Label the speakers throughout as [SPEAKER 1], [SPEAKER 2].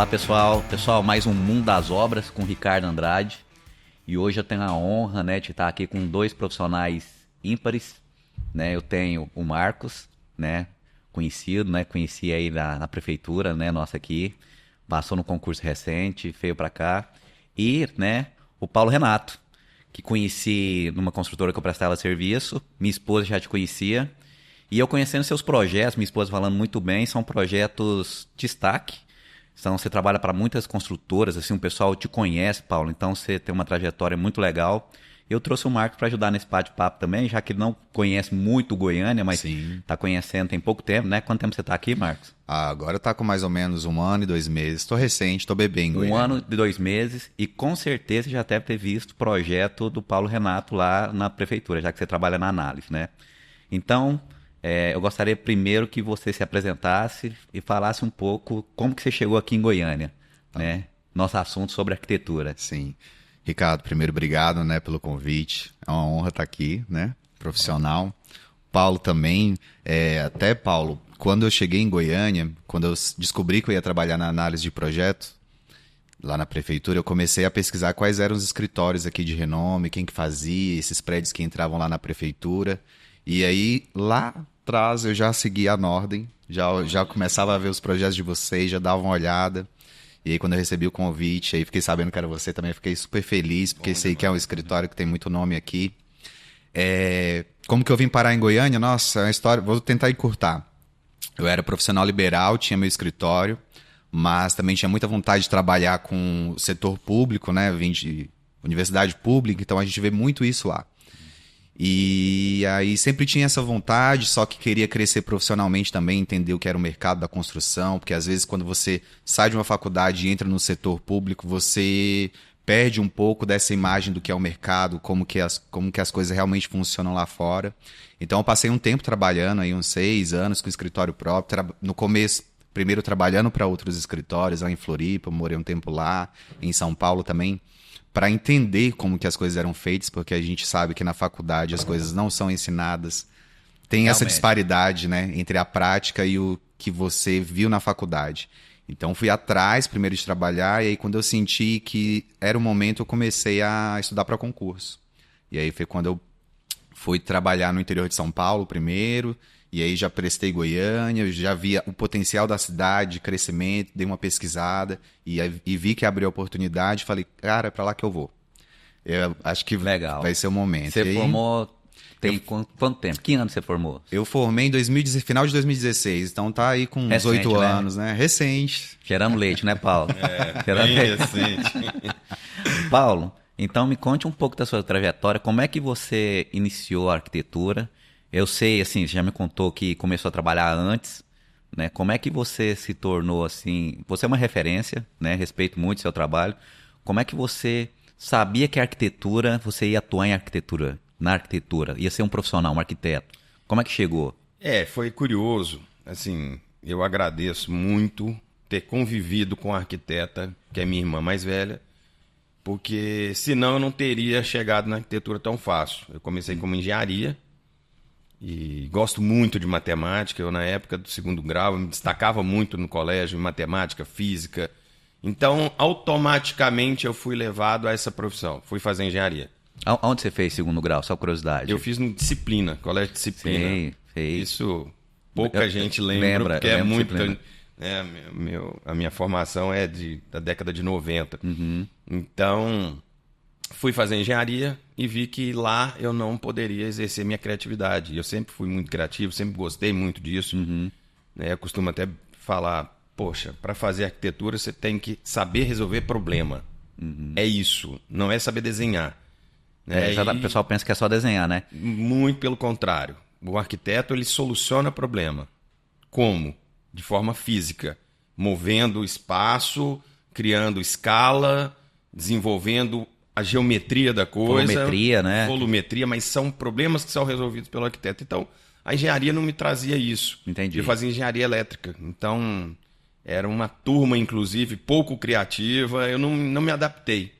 [SPEAKER 1] Olá pessoal, mais um Mundo das Obras com Ricardo Andrade. E hoje eu tenho a honra, né, de estar aqui com dois profissionais ímpares, né? Eu tenho o Marcos, né, conhecido, né, conheci aí na prefeitura, né, nossa aqui, passou no concurso recente, veio para cá. E, né, o Paulo Renato, que conheci numa construtora que eu prestava serviço, minha esposa já te conhecia. E eu conhecendo seus projetos, minha esposa falando muito bem, são projetos destaque. Então você trabalha para muitas construtoras, assim, o pessoal te conhece, Paulo, então você tem uma trajetória muito legal. Eu trouxe o Marcos para ajudar nesse bate-papo também, já que ele não conhece muito Goiânia, mas está conhecendo tem pouco tempo, né? Quanto tempo você está aqui, Marcos?
[SPEAKER 2] Agora tá com mais ou menos 1 ano e 2 meses. Estou recente, estou bebê em Goiânia.
[SPEAKER 1] 1 ano e 2 meses, e com certeza já deve ter visto o projeto do Paulo Renato lá na prefeitura, já que você trabalha na análise, né? Então, eu gostaria primeiro que você se apresentasse e falasse um pouco como que você chegou aqui em Goiânia, né? Nosso assunto sobre arquitetura.
[SPEAKER 2] Sim. Ricardo, primeiro obrigado, né, pelo convite. É uma honra estar aqui, né? Profissional. Paulo também. Até, Paulo, quando eu cheguei em Goiânia, quando eu descobri que eu ia trabalhar na análise de projeto, lá na prefeitura, eu comecei a pesquisar quais eram os escritórios aqui de renome, quem que fazia, esses prédios que entravam lá na prefeitura. E aí, lá atrás, eu já seguia a ordem, já começava a ver os projetos de vocês, já dava uma olhada. E aí, quando eu recebi o convite, aí fiquei sabendo que era você, também fiquei super feliz, porque esse aí que é um escritório que tem muito nome aqui. Como que eu vim parar em Goiânia? Nossa, é uma história, vou tentar encurtar. Eu era profissional liberal, tinha meu escritório, mas também tinha muita vontade de trabalhar com o setor público, né? Vim de universidade pública, então a gente vê muito isso lá. E aí sempre tinha essa vontade, só que queria crescer profissionalmente também, entender o que era o mercado da construção, porque às vezes quando você sai de uma faculdade e entra no setor público, você perde um pouco dessa imagem do que é o mercado, como que as coisas realmente funcionam lá fora. Então eu passei um tempo trabalhando, aí uns 6 anos com escritório próprio, no começo primeiro trabalhando para outros escritórios, lá em Floripa, morei um tempo lá, em São Paulo também, para entender como que as coisas eram feitas, porque a gente sabe que na faculdade as coisas não são ensinadas. Tem essa disparidade, né, entre a prática e o que você viu na faculdade. Então fui atrás primeiro de trabalhar, e aí quando eu senti que era o momento, eu comecei a estudar para concurso. E aí foi quando eu fui trabalhar no interior de São Paulo primeiro, e aí já prestei Goiânia, já via o potencial da cidade, crescimento, dei uma pesquisada e vi que abriu a oportunidade, falei, cara, é pra lá que eu vou. Eu acho que
[SPEAKER 1] Legal.
[SPEAKER 2] Vai ser o momento.
[SPEAKER 1] Você formou tem quanto tempo? Que ano você formou?
[SPEAKER 2] Eu formei em final de 2016, então tá aí com uns 8 anos, né? Recente.
[SPEAKER 1] Gerando leite, né, Paulo?
[SPEAKER 3] Bem recente.
[SPEAKER 1] Paulo, então me conte um pouco da sua trajetória, como é que você iniciou a arquitetura? Eu sei, assim, você já me contou que começou a trabalhar antes, né? Como é que você se tornou, assim... Você é uma referência, né? Respeito muito o seu trabalho. Como é que você sabia que a arquitetura, você ia atuar em arquitetura, na arquitetura? Ia ser um profissional, um arquiteto. Como é que chegou?
[SPEAKER 3] Foi curioso. Assim, eu agradeço muito ter convivido com a arquiteta, que é minha irmã mais velha, porque senão eu não teria chegado na arquitetura tão fácil. Eu comecei como engenharia, e gosto muito de matemática. Eu, na época do 2º grau, me destacava muito no colégio em matemática, física. Então, automaticamente, eu fui levado a essa profissão. Fui fazer engenharia.
[SPEAKER 1] Onde você fez 2º grau? Só curiosidade.
[SPEAKER 3] Eu fiz no Disciplina, colégio de Disciplina.
[SPEAKER 1] Sim, fez.
[SPEAKER 3] Isso pouca gente lembra, porque é muito... a minha formação é da década de 90.
[SPEAKER 1] Uhum.
[SPEAKER 3] Então... fui fazer engenharia e vi que lá eu não poderia exercer minha criatividade. Eu sempre fui muito criativo, sempre gostei muito disso.
[SPEAKER 1] Uhum.
[SPEAKER 3] Eu costumo até falar, poxa, para fazer arquitetura você tem que saber resolver problema.
[SPEAKER 1] Uhum.
[SPEAKER 3] É isso, não é saber desenhar.
[SPEAKER 1] O pessoal pensa que é só desenhar, né?
[SPEAKER 3] Muito pelo contrário. O arquiteto, ele soluciona problema. Como? De forma física. Movendo o espaço, criando escala, desenvolvendo a geometria da coisa.
[SPEAKER 1] Volumetria, né?
[SPEAKER 3] Volumetria, mas são problemas que são resolvidos pelo arquiteto. Então, a engenharia não me trazia isso.
[SPEAKER 1] Entendi.
[SPEAKER 3] Eu fazia engenharia elétrica. Então, era uma turma, inclusive, pouco criativa. Eu não me adaptei.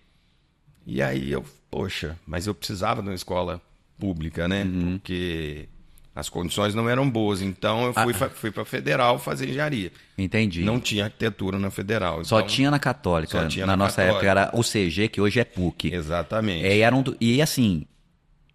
[SPEAKER 3] E aí, poxa, mas eu precisava de uma escola pública, né?
[SPEAKER 1] Uhum.
[SPEAKER 3] Porque As condições não eram boas, então eu fui para Federal fazer engenharia.
[SPEAKER 1] Entendi.
[SPEAKER 3] Não tinha arquitetura na Federal.
[SPEAKER 1] Só
[SPEAKER 3] então,
[SPEAKER 1] tinha na Católica.
[SPEAKER 3] só tinha
[SPEAKER 1] na
[SPEAKER 3] na
[SPEAKER 1] nossa
[SPEAKER 3] Católica.
[SPEAKER 1] época era o CG, que hoje é PUC.
[SPEAKER 3] Exatamente.
[SPEAKER 1] E assim,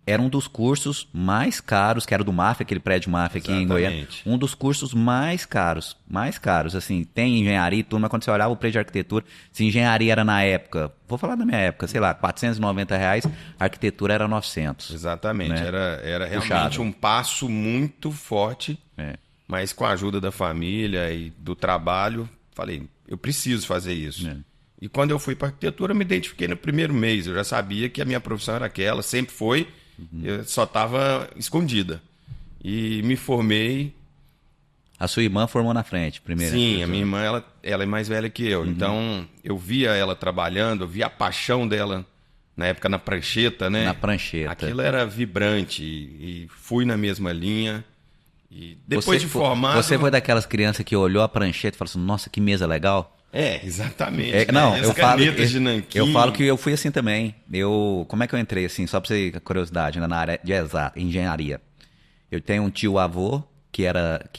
[SPEAKER 1] era um dos cursos mais caros, que era do MAF, aquele prédio MAF aqui em Goiânia.
[SPEAKER 3] Exatamente.
[SPEAKER 1] Um dos cursos mais caros, assim, tem engenharia e tudo, mas quando você olhava o prédio de arquitetura, se engenharia era na época, vou falar da minha época, sei lá, R$ 490, a arquitetura era 900.
[SPEAKER 3] Exatamente.
[SPEAKER 1] Né?
[SPEAKER 3] Era realmente
[SPEAKER 1] Puxado.
[SPEAKER 3] um passo muito forte, mas com a ajuda da família e do trabalho, falei, eu preciso fazer isso. E quando eu fui para arquitetura, eu me identifiquei no primeiro mês. Eu já sabia que a minha profissão era aquela, sempre foi. Eu só estava escondida. E me formei.
[SPEAKER 1] A sua irmã formou na frente, primeiro.
[SPEAKER 3] Sim, a minha irmã ela é mais velha que eu. Então, eu via ela trabalhando, eu via a paixão dela, na época, na prancheta, né?
[SPEAKER 1] Na prancheta.
[SPEAKER 3] Aquilo era vibrante e fui na mesma linha. E depois de formado...
[SPEAKER 1] Você foi daquelas crianças que olhou a prancheta e falou assim, nossa, que mesa legal.
[SPEAKER 3] Exatamente.
[SPEAKER 1] Não,
[SPEAKER 3] As
[SPEAKER 1] eu falo,
[SPEAKER 3] canetas de nanquim.
[SPEAKER 1] eu falo que eu fui assim também. Como é que eu entrei assim, só pra você curiosidade, né, na área de engenharia. Eu tenho um tio-avô que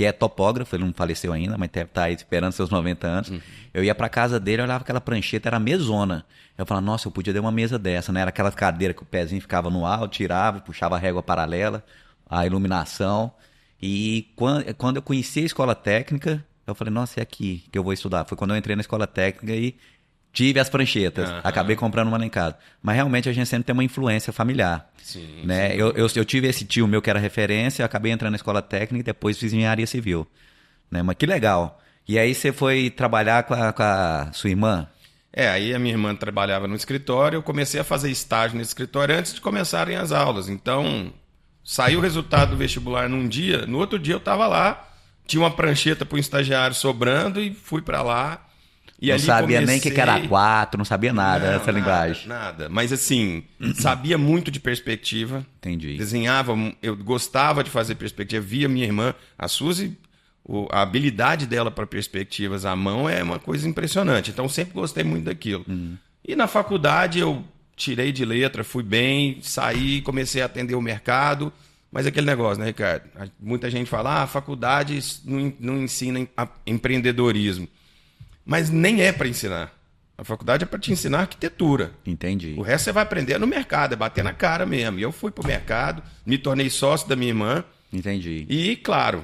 [SPEAKER 1] é topógrafo, ele não faleceu ainda, mas deve estar aí esperando seus 90 anos. Eu ia pra casa dele, eu olhava aquela prancheta, era mesona. Eu falava, nossa, eu podia ter uma mesa dessa, né? Era aquelas cadeiras que o pezinho ficava no alto, tirava, puxava a régua paralela, a iluminação. E quando eu conheci a escola técnica, eu falei, nossa, é aqui que eu vou estudar. Foi quando eu entrei na escola técnica e tive as pranchetas. Acabei comprando uma lá em casa. Mas realmente a gente sempre tem uma influência familiar.
[SPEAKER 3] Sim,
[SPEAKER 1] né?
[SPEAKER 3] sim.
[SPEAKER 1] Eu tive esse tio meu que era referência, eu acabei entrando na escola técnica e depois fiz engenharia civil. Né? Mas que legal. E aí você foi trabalhar com a sua irmã?
[SPEAKER 3] Aí a minha irmã trabalhava no escritório, eu comecei a fazer estágio no escritório antes de começarem as aulas. Então, saiu o resultado do vestibular num dia, no outro dia eu estava lá, tinha uma prancheta para um estagiário sobrando e fui para lá. E
[SPEAKER 1] não
[SPEAKER 3] ali
[SPEAKER 1] sabia nem o
[SPEAKER 3] comecei...
[SPEAKER 1] que era 4, não sabia nada dessa linguagem.
[SPEAKER 3] Nada. Mas assim, sabia muito de perspectiva.
[SPEAKER 1] Entendi.
[SPEAKER 3] Desenhava, eu gostava de fazer perspectiva. Via minha irmã, a Suzy, a habilidade dela para perspectivas à mão é uma coisa impressionante. Então sempre gostei muito daquilo. E na faculdade eu tirei de letra, fui bem, saí, comecei a atender o mercado. Mas aquele negócio, né, Ricardo? Muita gente fala, a faculdade não ensina empreendedorismo. Mas nem é para ensinar. A faculdade é para te ensinar arquitetura.
[SPEAKER 1] Entendi.
[SPEAKER 3] O resto você vai aprender no mercado, é bater na cara mesmo. E eu fui pro mercado, me tornei sócio da minha irmã.
[SPEAKER 1] Entendi.
[SPEAKER 3] E, claro,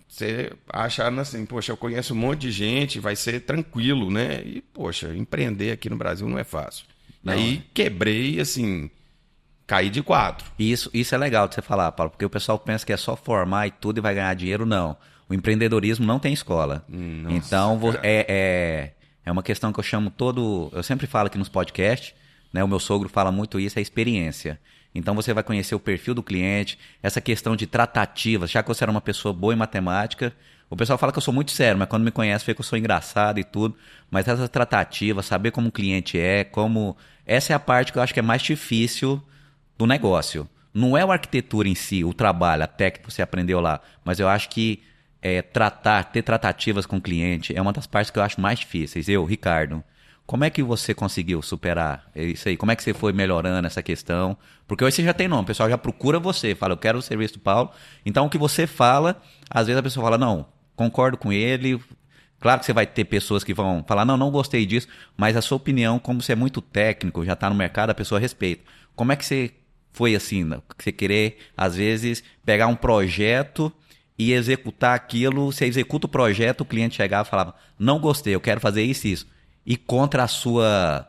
[SPEAKER 3] você achando assim, poxa, eu conheço um monte de gente, vai ser tranquilo, né? E, poxa, empreender aqui no Brasil não é fácil.
[SPEAKER 1] Não,
[SPEAKER 3] aí quebrei, assim, caí de 4.
[SPEAKER 1] Isso é legal de você falar, Paulo, porque o pessoal pensa que é só formar e tudo e vai ganhar dinheiro. Não. O empreendedorismo não tem escola.
[SPEAKER 3] Nossa,
[SPEAKER 1] então, é uma questão que eu chamo eu sempre falo aqui nos podcasts, né? O meu sogro fala muito isso, é experiência. Então, você vai conhecer o perfil do cliente, essa questão de tratativas. Já que você era uma pessoa boa em matemática, o pessoal fala que eu sou muito sério, mas quando me conhece, vê que eu sou engraçado e tudo. Mas essas tratativas, saber como o cliente essa é a parte que eu acho que é mais difícil do negócio. Não é a arquitetura em si, o trabalho, a técnica que você aprendeu lá, mas eu acho que ter tratativas com o cliente é uma das partes que eu acho mais difíceis. Ricardo, como é que você conseguiu superar isso aí? Como é que você foi melhorando essa questão? Porque hoje você já tem nome, o pessoal já procura você, fala, eu quero o serviço do Paulo. Então, o que você fala, às vezes a pessoa fala, não, concordo com ele. Claro que você vai ter pessoas que vão falar, não gostei disso, mas a sua opinião, como você é muito técnico, já está no mercado, a pessoa respeita. Como é que você foi assim, você querer, às vezes, pegar um projeto e executar aquilo, você executa o projeto, o cliente chegava e falava, não gostei, eu quero fazer isso e isso. E contra a sua,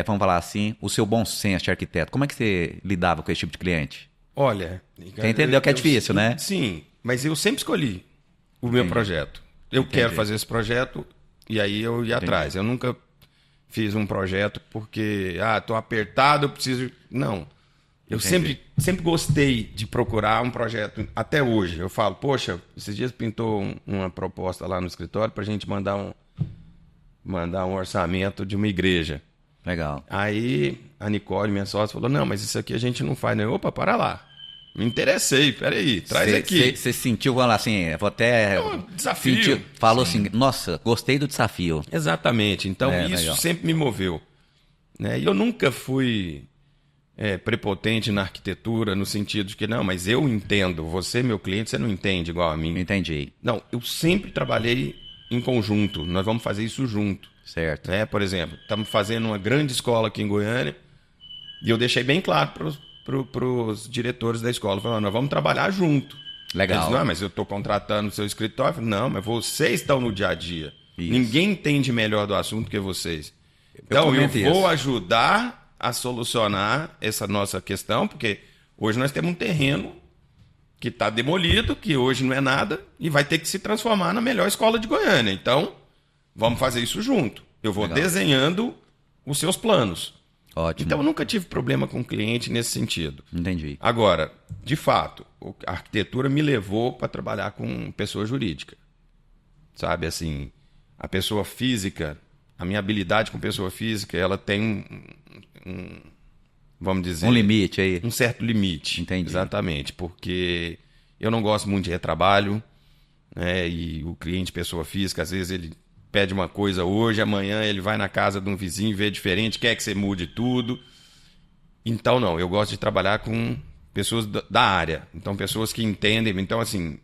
[SPEAKER 1] vamos falar assim, o seu bom senso de arquiteto. Como é que você lidava com esse tipo de cliente?
[SPEAKER 3] Olha...
[SPEAKER 1] Você entendeu que é difícil, né?
[SPEAKER 3] Sim, mas eu sempre escolhi o meu projeto. Eu quero fazer esse projeto e aí eu ia atrás. Eu nunca fiz um projeto porque, estou apertado, eu preciso... Não. Eu sempre gostei de procurar um projeto, até hoje. Eu falo, poxa, esses dias pintou uma proposta lá no escritório para a gente mandar um orçamento de uma igreja.
[SPEAKER 1] Legal.
[SPEAKER 3] Aí a Nicole, minha sócia, falou, não, mas isso aqui a gente não faz. Opa, para lá. Me interessei, peraí, traz aqui.
[SPEAKER 1] Você sentiu, vamos lá, assim, vou até...
[SPEAKER 3] desafio.
[SPEAKER 1] Falou assim, nossa, gostei do desafio.
[SPEAKER 3] Exatamente, então isso
[SPEAKER 1] legal.
[SPEAKER 3] sempre me moveu. Né? E eu nunca fui... prepotente na arquitetura, no sentido de que, não, mas eu entendo, você, meu cliente, você não entende igual a mim.
[SPEAKER 1] Entendi.
[SPEAKER 3] Não, eu sempre trabalhei em conjunto, nós vamos fazer isso junto.
[SPEAKER 1] Certo.
[SPEAKER 3] Por exemplo, estamos fazendo uma grande escola aqui em Goiânia e eu deixei bem claro para os diretores da escola, falando, nós vamos trabalhar junto.
[SPEAKER 1] Legal.
[SPEAKER 3] Eles, não, mas eu estou contratando o seu escritório. Eu falei, não, mas vocês estão no dia a dia.
[SPEAKER 1] Isso.
[SPEAKER 3] Ninguém entende melhor do assunto que vocês. Então, eu vou ajudar a solucionar essa nossa questão, porque hoje nós temos um terreno que está demolido, que hoje não é nada, e vai ter que se transformar na melhor escola de Goiânia. Então, vamos fazer isso junto. Eu vou desenhando os seus planos.
[SPEAKER 1] Ótimo.
[SPEAKER 3] Então, eu nunca tive problema com o cliente nesse sentido.
[SPEAKER 1] Entendi.
[SPEAKER 3] Agora, de fato, a arquitetura me levou para trabalhar com pessoa jurídica. Sabe, assim, a pessoa física, a minha habilidade com pessoa física, ela tem vamos dizer...
[SPEAKER 1] Um limite aí.
[SPEAKER 3] Um certo limite.
[SPEAKER 1] Entendi.
[SPEAKER 3] Exatamente, porque eu não gosto muito de retrabalho, né, e o cliente, pessoa física, às vezes ele pede uma coisa hoje, amanhã ele vai na casa de um vizinho, vê diferente, quer que você mude tudo. Então, não, eu gosto de trabalhar com pessoas da área. Então, pessoas que entendem. Então, assim,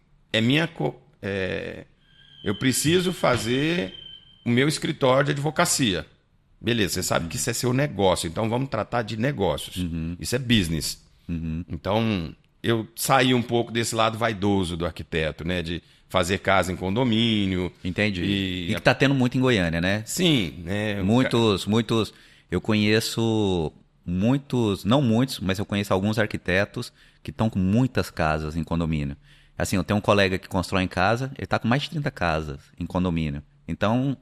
[SPEAKER 3] eu preciso fazer o meu escritório de advocacia. Beleza, você sabe que isso é seu negócio, então vamos tratar de negócios. Isso é business. Então, eu saí um pouco desse lado vaidoso do arquiteto, né? De fazer casa em condomínio.
[SPEAKER 1] Entendi. E que está tendo muito em Goiânia, né?
[SPEAKER 3] Sim. Né?
[SPEAKER 1] Muitos. Eu conheço muitos, não muitos, mas eu conheço alguns arquitetos que estão com muitas casas em condomínio. Assim, eu tenho um colega que constrói em casa, ele está com mais de 30 casas em condomínio. Então,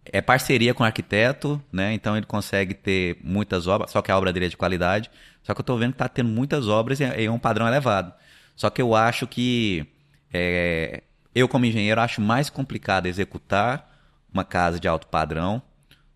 [SPEAKER 1] é parceria com o arquiteto, né? Então ele consegue ter muitas obras, só que a obra dele é de qualidade. Só que eu estou vendo que está tendo muitas obras e é um padrão elevado. Só que eu acho que eu, como engenheiro, acho mais complicado executar uma casa de alto padrão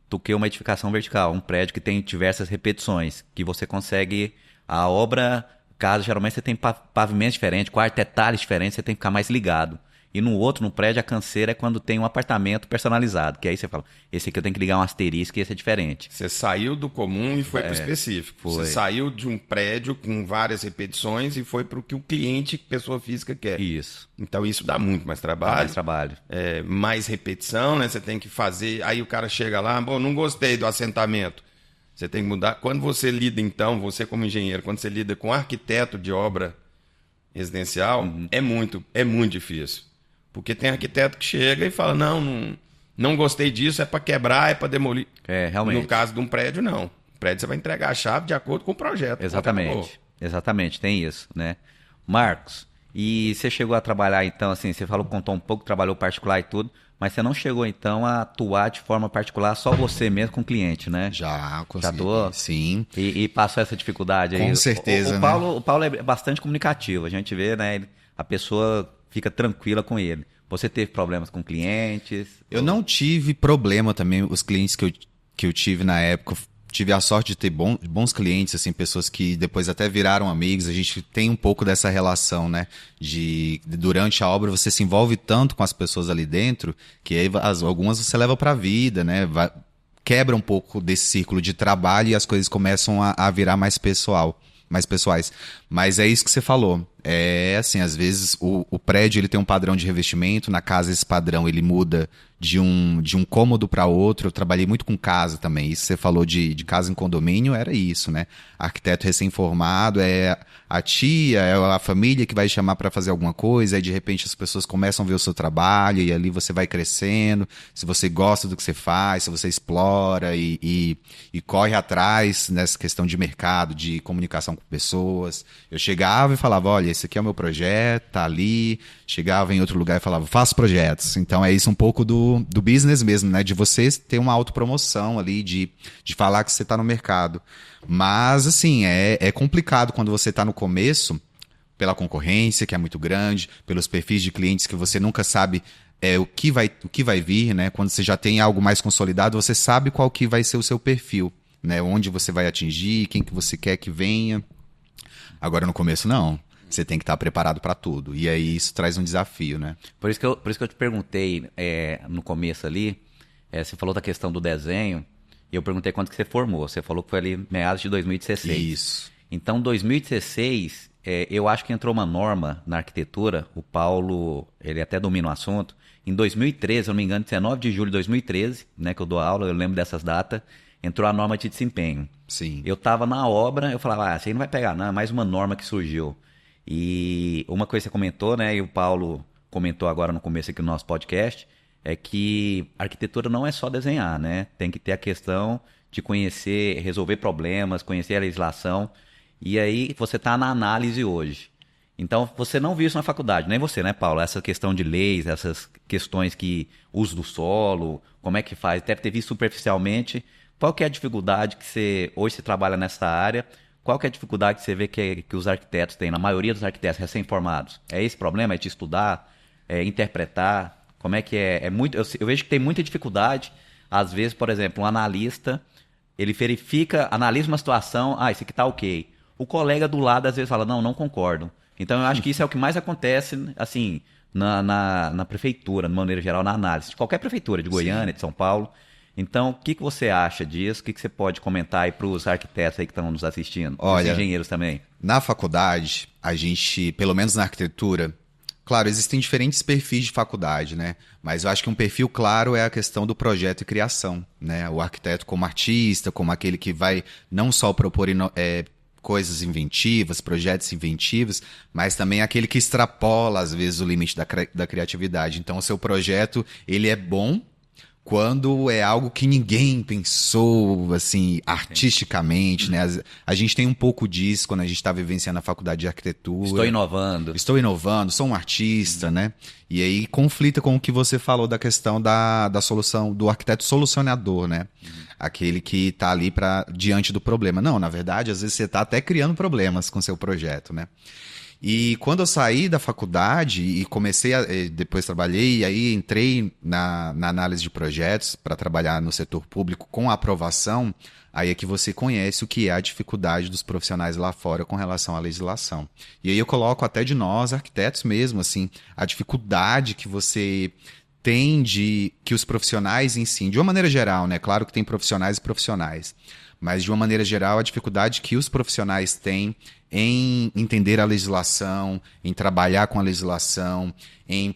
[SPEAKER 1] do que uma edificação vertical, um prédio que tem diversas repetições, que você consegue... A obra, casa, geralmente você tem pavimentos diferentes, quartetais diferentes, você tem que ficar mais ligado. E no prédio, a canseira é quando tem um apartamento personalizado, que aí você fala, esse aqui eu tenho que ligar um asterisco e esse é diferente.
[SPEAKER 3] Você saiu do comum e foi para o específico.
[SPEAKER 1] Foi.
[SPEAKER 3] Você saiu de um prédio com várias repetições e foi para o que o cliente, pessoa física, quer.
[SPEAKER 1] Isso.
[SPEAKER 3] Então isso dá muito mais trabalho.
[SPEAKER 1] Dá mais trabalho.
[SPEAKER 3] Mais repetição, né? Você tem que fazer... Aí o cara chega lá, bom, não gostei do assentamento. Você tem que mudar. Quando você lida, então, você como engenheiro, quando você lida com arquiteto de obra residencial, é muito difícil. Porque tem arquiteto que chega e fala, não gostei disso, é para quebrar, é para demolir.
[SPEAKER 1] Realmente.
[SPEAKER 3] No caso de um prédio, não. O prédio você vai entregar a chave de acordo com o projeto.
[SPEAKER 1] Exatamente, tem isso, né? Marcos, e você chegou a trabalhar, então, assim, você contou um pouco, trabalhou particular e tudo, mas você não chegou, então, a atuar de forma particular, só você mesmo com o cliente, né?
[SPEAKER 2] Já consegui,
[SPEAKER 1] sim. E passou essa dificuldade aí?
[SPEAKER 2] Com certeza,
[SPEAKER 1] o Paulo é bastante comunicativo, a gente vê, né? A pessoa... fica tranquila com ele. Você teve problemas com clientes?
[SPEAKER 2] Eu não tive problema também. Os clientes que eu tive na época, tive a sorte de ter bons clientes, assim, pessoas que depois até viraram amigos. A gente tem um pouco dessa relação, né? Durante a obra você se envolve tanto com as pessoas ali dentro que aí algumas você leva para a vida, né? Quebra um pouco desse círculo de trabalho e as coisas começam a virar mais pessoais. Mas é isso que você falou. Assim, às vezes o prédio ele tem um padrão de revestimento, na casa esse padrão ele muda de um cômodo para outro. Eu trabalhei muito com casa também. Isso que você falou de casa em condomínio, era isso, né? Arquiteto recém-formado, é a tia, é a família que vai chamar para fazer alguma coisa, aí de repente as pessoas começam a ver o seu trabalho e ali você vai crescendo, se você gosta do que você faz, se você explora e corre atrás nessa questão de mercado, de comunicação com pessoas. Eu chegava e falava, olha, esse aqui é o meu projeto, tá ali. Chegava em outro lugar e falava, faço projetos. Então é isso um pouco do business mesmo, né? De você ter uma autopromoção ali, de falar que você tá no mercado. Mas, assim, é complicado quando você tá no começo, pela concorrência, que é muito grande, pelos perfis de clientes que você nunca sabe o que vai vir, né? Quando você já tem algo mais consolidado, você sabe qual que vai ser o seu perfil, né? Onde você vai atingir, quem que você quer que venha. Agora, no começo, não. Você tem que estar preparado para tudo. E aí isso traz um desafio, né?
[SPEAKER 1] Por isso que eu te perguntei no começo ali, você falou da questão do desenho. E eu perguntei quando que você formou. Você falou que foi ali meados de 2016.
[SPEAKER 2] Isso.
[SPEAKER 1] Então, 2016, eu acho que entrou uma norma na arquitetura. O Paulo, ele até domina o assunto. Em 2013, se eu não me engano, 19 de julho de 2013, né, que eu dou aula, eu lembro dessas datas, entrou a norma de desempenho.
[SPEAKER 2] Sim.
[SPEAKER 1] Eu estava na obra, eu falava, isso aí não vai pegar, não, é mais uma norma que surgiu. E uma coisa que você comentou, né, e o Paulo comentou agora no começo aqui do nosso podcast, é que a arquitetura não é só desenhar, né? Tem que ter a questão de conhecer, resolver problemas, conhecer a legislação. E aí você está na análise hoje. Então você não viu isso na faculdade, nem você, né, Paulo? Essa questão de leis, essas questões que uso do solo, como é que faz? Deve ter visto superficialmente. Qual que é a dificuldade que hoje você trabalha nessa área? Qual que é a dificuldade que você vê que os arquitetos têm, na maioria dos arquitetos recém-formados? É esse problema? É de estudar, interpretar? Como é que é? Eu vejo que tem muita dificuldade. Às vezes, por exemplo, um analista, ele verifica, analisa uma situação, isso aqui tá ok. O colega do lado, às vezes, fala, não concordo. Então, eu acho que isso é o que mais acontece, assim, na prefeitura, de maneira geral, na análise. De qualquer prefeitura, de Goiânia, de São Paulo. Então, o que você acha disso? O que você pode comentar aí para os arquitetos aí que estão nos assistindo?
[SPEAKER 2] Olha,
[SPEAKER 1] os engenheiros também.
[SPEAKER 2] Na faculdade, a gente, pelo menos na arquitetura, claro, existem diferentes perfis de faculdade, né? Mas eu acho que um perfil claro é a questão do projeto e criação, né? O arquiteto como artista, como aquele que vai não só propor coisas inventivas, projetos inventivos, mas também aquele que extrapola, às vezes, o limite da criatividade. Então, o seu projeto, ele é bom quando é algo que ninguém pensou, assim, artisticamente, né? A gente tem um pouco disso quando a gente está vivenciando a faculdade de arquitetura. Estou inovando, sou um artista, né? E aí conflita com o que você falou da questão da solução, do arquiteto solucionador, né? Aquele que está ali diante do problema. Não, na verdade, às vezes você está até criando problemas com seu projeto, né? E quando eu saí da faculdade e depois trabalhei, e aí entrei na análise de projetos para trabalhar no setor público com aprovação, aí é que você conhece o que é a dificuldade dos profissionais lá fora com relação à legislação. E aí eu coloco até de nós, arquitetos mesmo, assim, a dificuldade que você tem que os profissionais em si, de uma maneira geral, né? Claro que tem profissionais e profissionais, mas de uma maneira geral a dificuldade que os profissionais têm em entender a legislação, em trabalhar com a legislação, em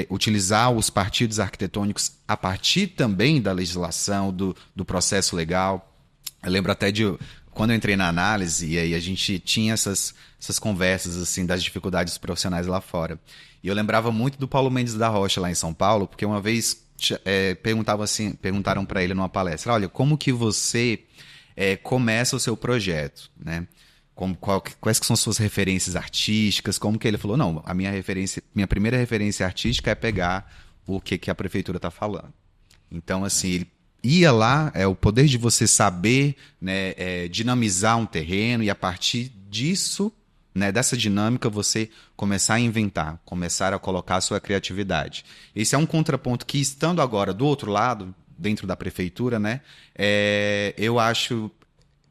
[SPEAKER 2] utilizar os partidos arquitetônicos a partir também da legislação, do processo legal. Eu lembro até de quando eu entrei na análise, e aí a gente tinha essas conversas assim das dificuldades dos profissionais lá fora. E eu lembrava muito do Paulo Mendes da Rocha lá em São Paulo, porque uma vez perguntaram para ele numa palestra, olha, como que você começa o seu projeto, né? Quais que são suas referências artísticas? Como que ele falou? Não, minha primeira referência artística é pegar o que a prefeitura está falando. Então, assim, ele ia lá, o poder de você saber, né, dinamizar um terreno e a partir disso, né, dessa dinâmica, você começar a inventar, começar a colocar a sua criatividade. Esse é um contraponto que, estando agora do outro lado, dentro da prefeitura, né, eu acho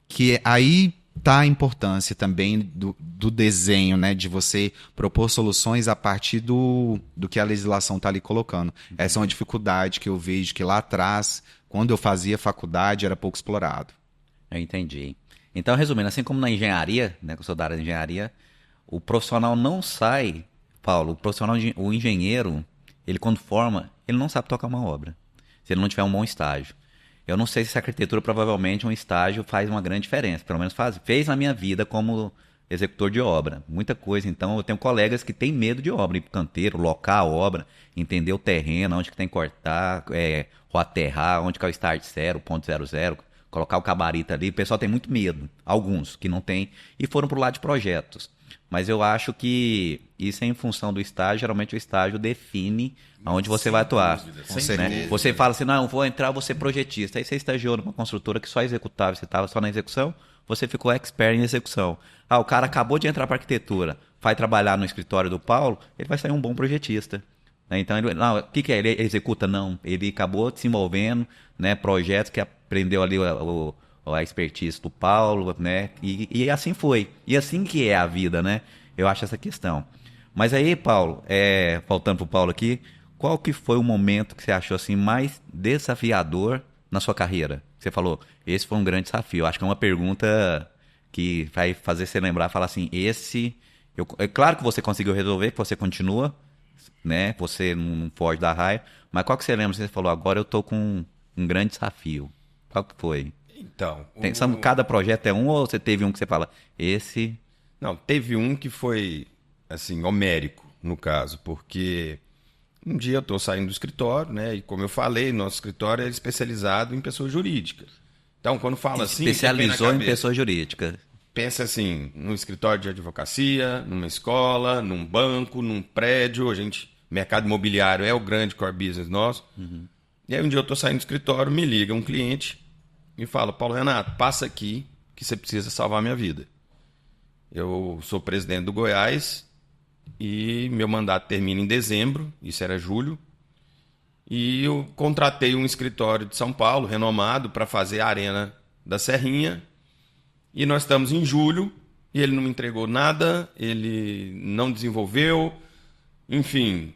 [SPEAKER 2] que aí está a importância também do desenho, né, de você propor soluções a partir do que a legislação está ali colocando. Essa é uma dificuldade que eu vejo que lá atrás, quando eu fazia faculdade, era pouco explorado.
[SPEAKER 1] Eu entendi. Então, resumindo, assim como na engenharia, né, que eu sou da área de engenharia, o profissional não sai, Paulo, o engenheiro, ele quando forma, ele não sabe tocar uma obra, se ele não tiver um bom estágio. Eu não sei se a arquitetura, provavelmente, um estágio faz uma grande diferença. Pelo menos fez na minha vida como executor de obra. Muita coisa. Então, eu tenho colegas que têm medo de obra. Ir pro canteiro, locar a obra, entender o terreno, onde que tem que cortar, ou aterrar, onde que é o start zero, ponto 00, colocar o gabarito ali. O pessoal tem muito medo. Alguns que não tem. E foram pro lado de projetos. Mas eu acho que isso é em função do estágio. Geralmente o estágio define aonde você vai atuar.
[SPEAKER 2] Com certeza.
[SPEAKER 1] Né? Você fala assim, não, vou entrar, vou ser projetista. Aí você estagiou numa construtora que só executava, você estava só na execução, você ficou expert em execução. O cara acabou de entrar para arquitetura, vai trabalhar no escritório do Paulo, ele vai sair um bom projetista. Né? Então, o que é? Ele executa? Não. Ele acabou desenvolvendo, né, projetos que aprendeu ali a expertise do Paulo, né? E assim foi. E assim que é a vida, né? Eu acho essa questão. Mas aí, Paulo, voltando pro Paulo aqui, qual que foi o momento que você achou assim mais desafiador, na sua carreira? Você falou, esse foi um grande desafio. Acho que é uma pergunta que vai fazer você lembrar, falar assim, é claro que você conseguiu resolver, que você continua, né? Você não foge da raia. Mas qual que você lembra? Você falou, agora eu tô com um grande desafio. Qual que foi?
[SPEAKER 3] Então...
[SPEAKER 1] Cada projeto é um ou você teve um que você fala, esse...
[SPEAKER 3] Não, teve um que foi, assim, homérico, no caso, porque um dia eu estou saindo do escritório, né? E como eu falei, nosso escritório é especializado em pessoas jurídicas. Então, quando fala assim...
[SPEAKER 1] Especializou em pessoa jurídica.
[SPEAKER 3] Pensa assim, num escritório de advocacia, numa escola, num banco, num prédio. Mercado imobiliário é o grande core business nosso. E aí um dia eu estou saindo do escritório, me liga um cliente e fala, Paulo Renato, passa aqui que você precisa salvar minha vida. Eu sou presidente do Goiás e meu mandato termina em dezembro, isso era julho, e eu contratei um escritório de São Paulo, renomado, para fazer a Arena da Serrinha, e nós estamos em julho, e ele não me entregou nada, ele não desenvolveu, enfim,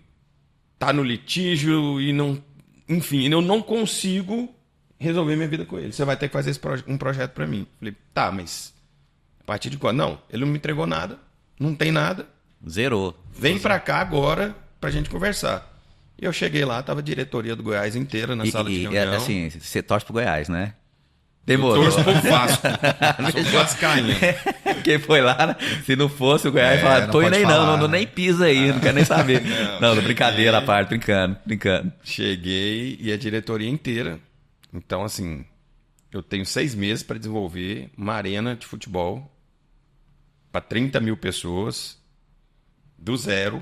[SPEAKER 3] está no litígio, e não, enfim, eu não consigo resolver minha vida com ele. Você vai ter que fazer um projeto para mim. Falei, tá, mas a partir de quando? Não, ele não me entregou nada, não tem nada.
[SPEAKER 1] Zerou.
[SPEAKER 3] Vem para cá agora pra gente conversar. E eu cheguei lá, tava a diretoria do Goiás inteira na sala de reunião.
[SPEAKER 1] Assim, você torce pro Goiás, né? Demorou.
[SPEAKER 3] Eu torço pro Vasco. Sou vascaíno.
[SPEAKER 1] Quem foi lá, né? Se não fosse o Goiás, falava, tô indo aí não, nem pisa aí, não quero nem saber. Não, brincadeira à parte, brincando.
[SPEAKER 3] Cheguei e a diretoria inteira. Então, assim, eu tenho 6 meses para desenvolver uma arena de futebol para 30 mil pessoas, do zero.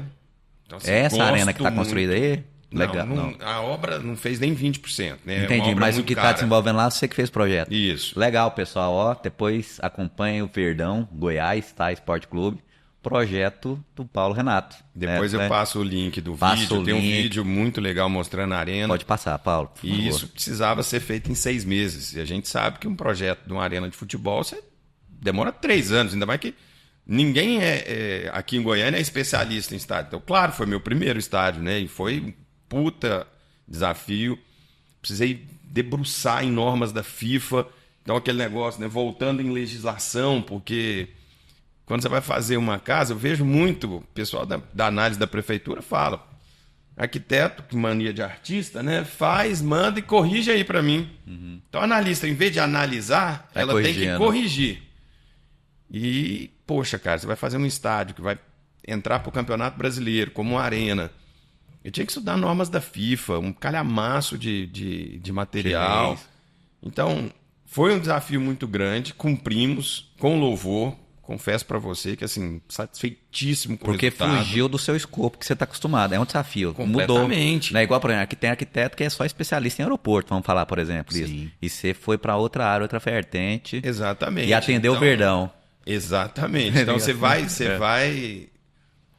[SPEAKER 3] Então, assim,
[SPEAKER 1] essa arena que está construída aí? Legal.
[SPEAKER 3] Não, a obra não fez nem 20%. Né?
[SPEAKER 1] Entendi, mas o que está desenvolvendo lá, você que fez o projeto.
[SPEAKER 3] Isso.
[SPEAKER 1] Legal, pessoal. Ó, depois acompanha o Verdão, Goiás, tá? Esporte Clube. Projeto do Paulo Renato.
[SPEAKER 3] Depois eu passo o link do vídeo. Tem um vídeo muito legal mostrando a arena.
[SPEAKER 1] Pode passar, Paulo.
[SPEAKER 3] E isso precisava ser feito em 6 meses. E a gente sabe que um projeto de uma arena de futebol você demora 3 anos. Ainda mais que ninguém aqui em Goiânia é especialista em estádio. Então, claro, foi meu primeiro estádio, né? E foi um puta desafio. Precisei debruçar em normas da FIFA. Então, aquele negócio, né? Voltando em legislação, porque... Quando você vai fazer uma casa, eu vejo muito, o pessoal da análise da prefeitura fala, arquiteto, que mania de artista, né? Faz, manda e corrige aí para mim. Então a analista, em vez de analisar, ela tem que corrigir. E, poxa, cara, você vai fazer um estádio que vai entrar para o Campeonato Brasileiro, como uma arena. Eu tinha que estudar normas da FIFA, um calhamaço de material. Então, foi um desafio muito grande, cumprimos com louvor. Confesso para você que, assim, satisfeitíssimo com o resultado.
[SPEAKER 1] Porque fugiu do seu escopo que você está acostumado. É um desafio.
[SPEAKER 3] Completamente.
[SPEAKER 1] Mudou. Não é igual, por exemplo, tem arquiteto que é só especialista em aeroporto, vamos falar, por exemplo. Isso. E você foi para outra área, outra vertente.
[SPEAKER 3] Exatamente.
[SPEAKER 1] E atendeu o Verdão.
[SPEAKER 3] Exatamente. Então você vai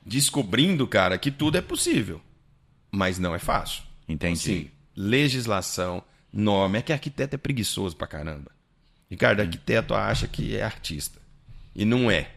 [SPEAKER 3] descobrindo, cara, que tudo é possível. Mas não é fácil.
[SPEAKER 1] Entendi.
[SPEAKER 3] Então, assim, legislação, norma. É que arquiteto é preguiçoso pra caramba. Ricardo, arquiteto acha que é artista. E não é.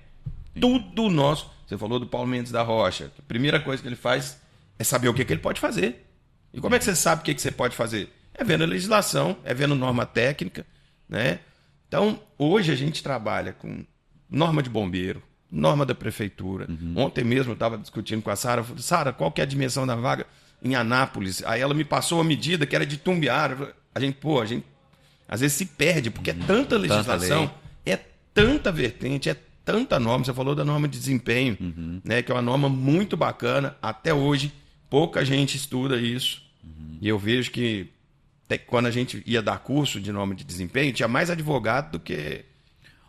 [SPEAKER 3] Tudo nosso. Você falou do Paulo Mendes da Rocha. A primeira coisa que ele faz é saber o que ele pode fazer. E como é que você sabe o que você pode fazer? É vendo a legislação, é vendo norma técnica, né? Então, hoje a gente trabalha com norma de bombeiro, norma da prefeitura. Ontem mesmo eu estava discutindo com a Sara. Sara, qual que é a dimensão da vaga em Anápolis? Aí ela me passou a medida que era de Tumbiara. A gente às vezes se perde, porque é tanta legislação, é tanta vertente, é tanta norma. Você falou da norma de desempenho, né, que é uma norma muito bacana. Até hoje, pouca gente estuda isso. E eu vejo que até quando a gente ia dar curso de norma de desempenho, tinha mais advogado do que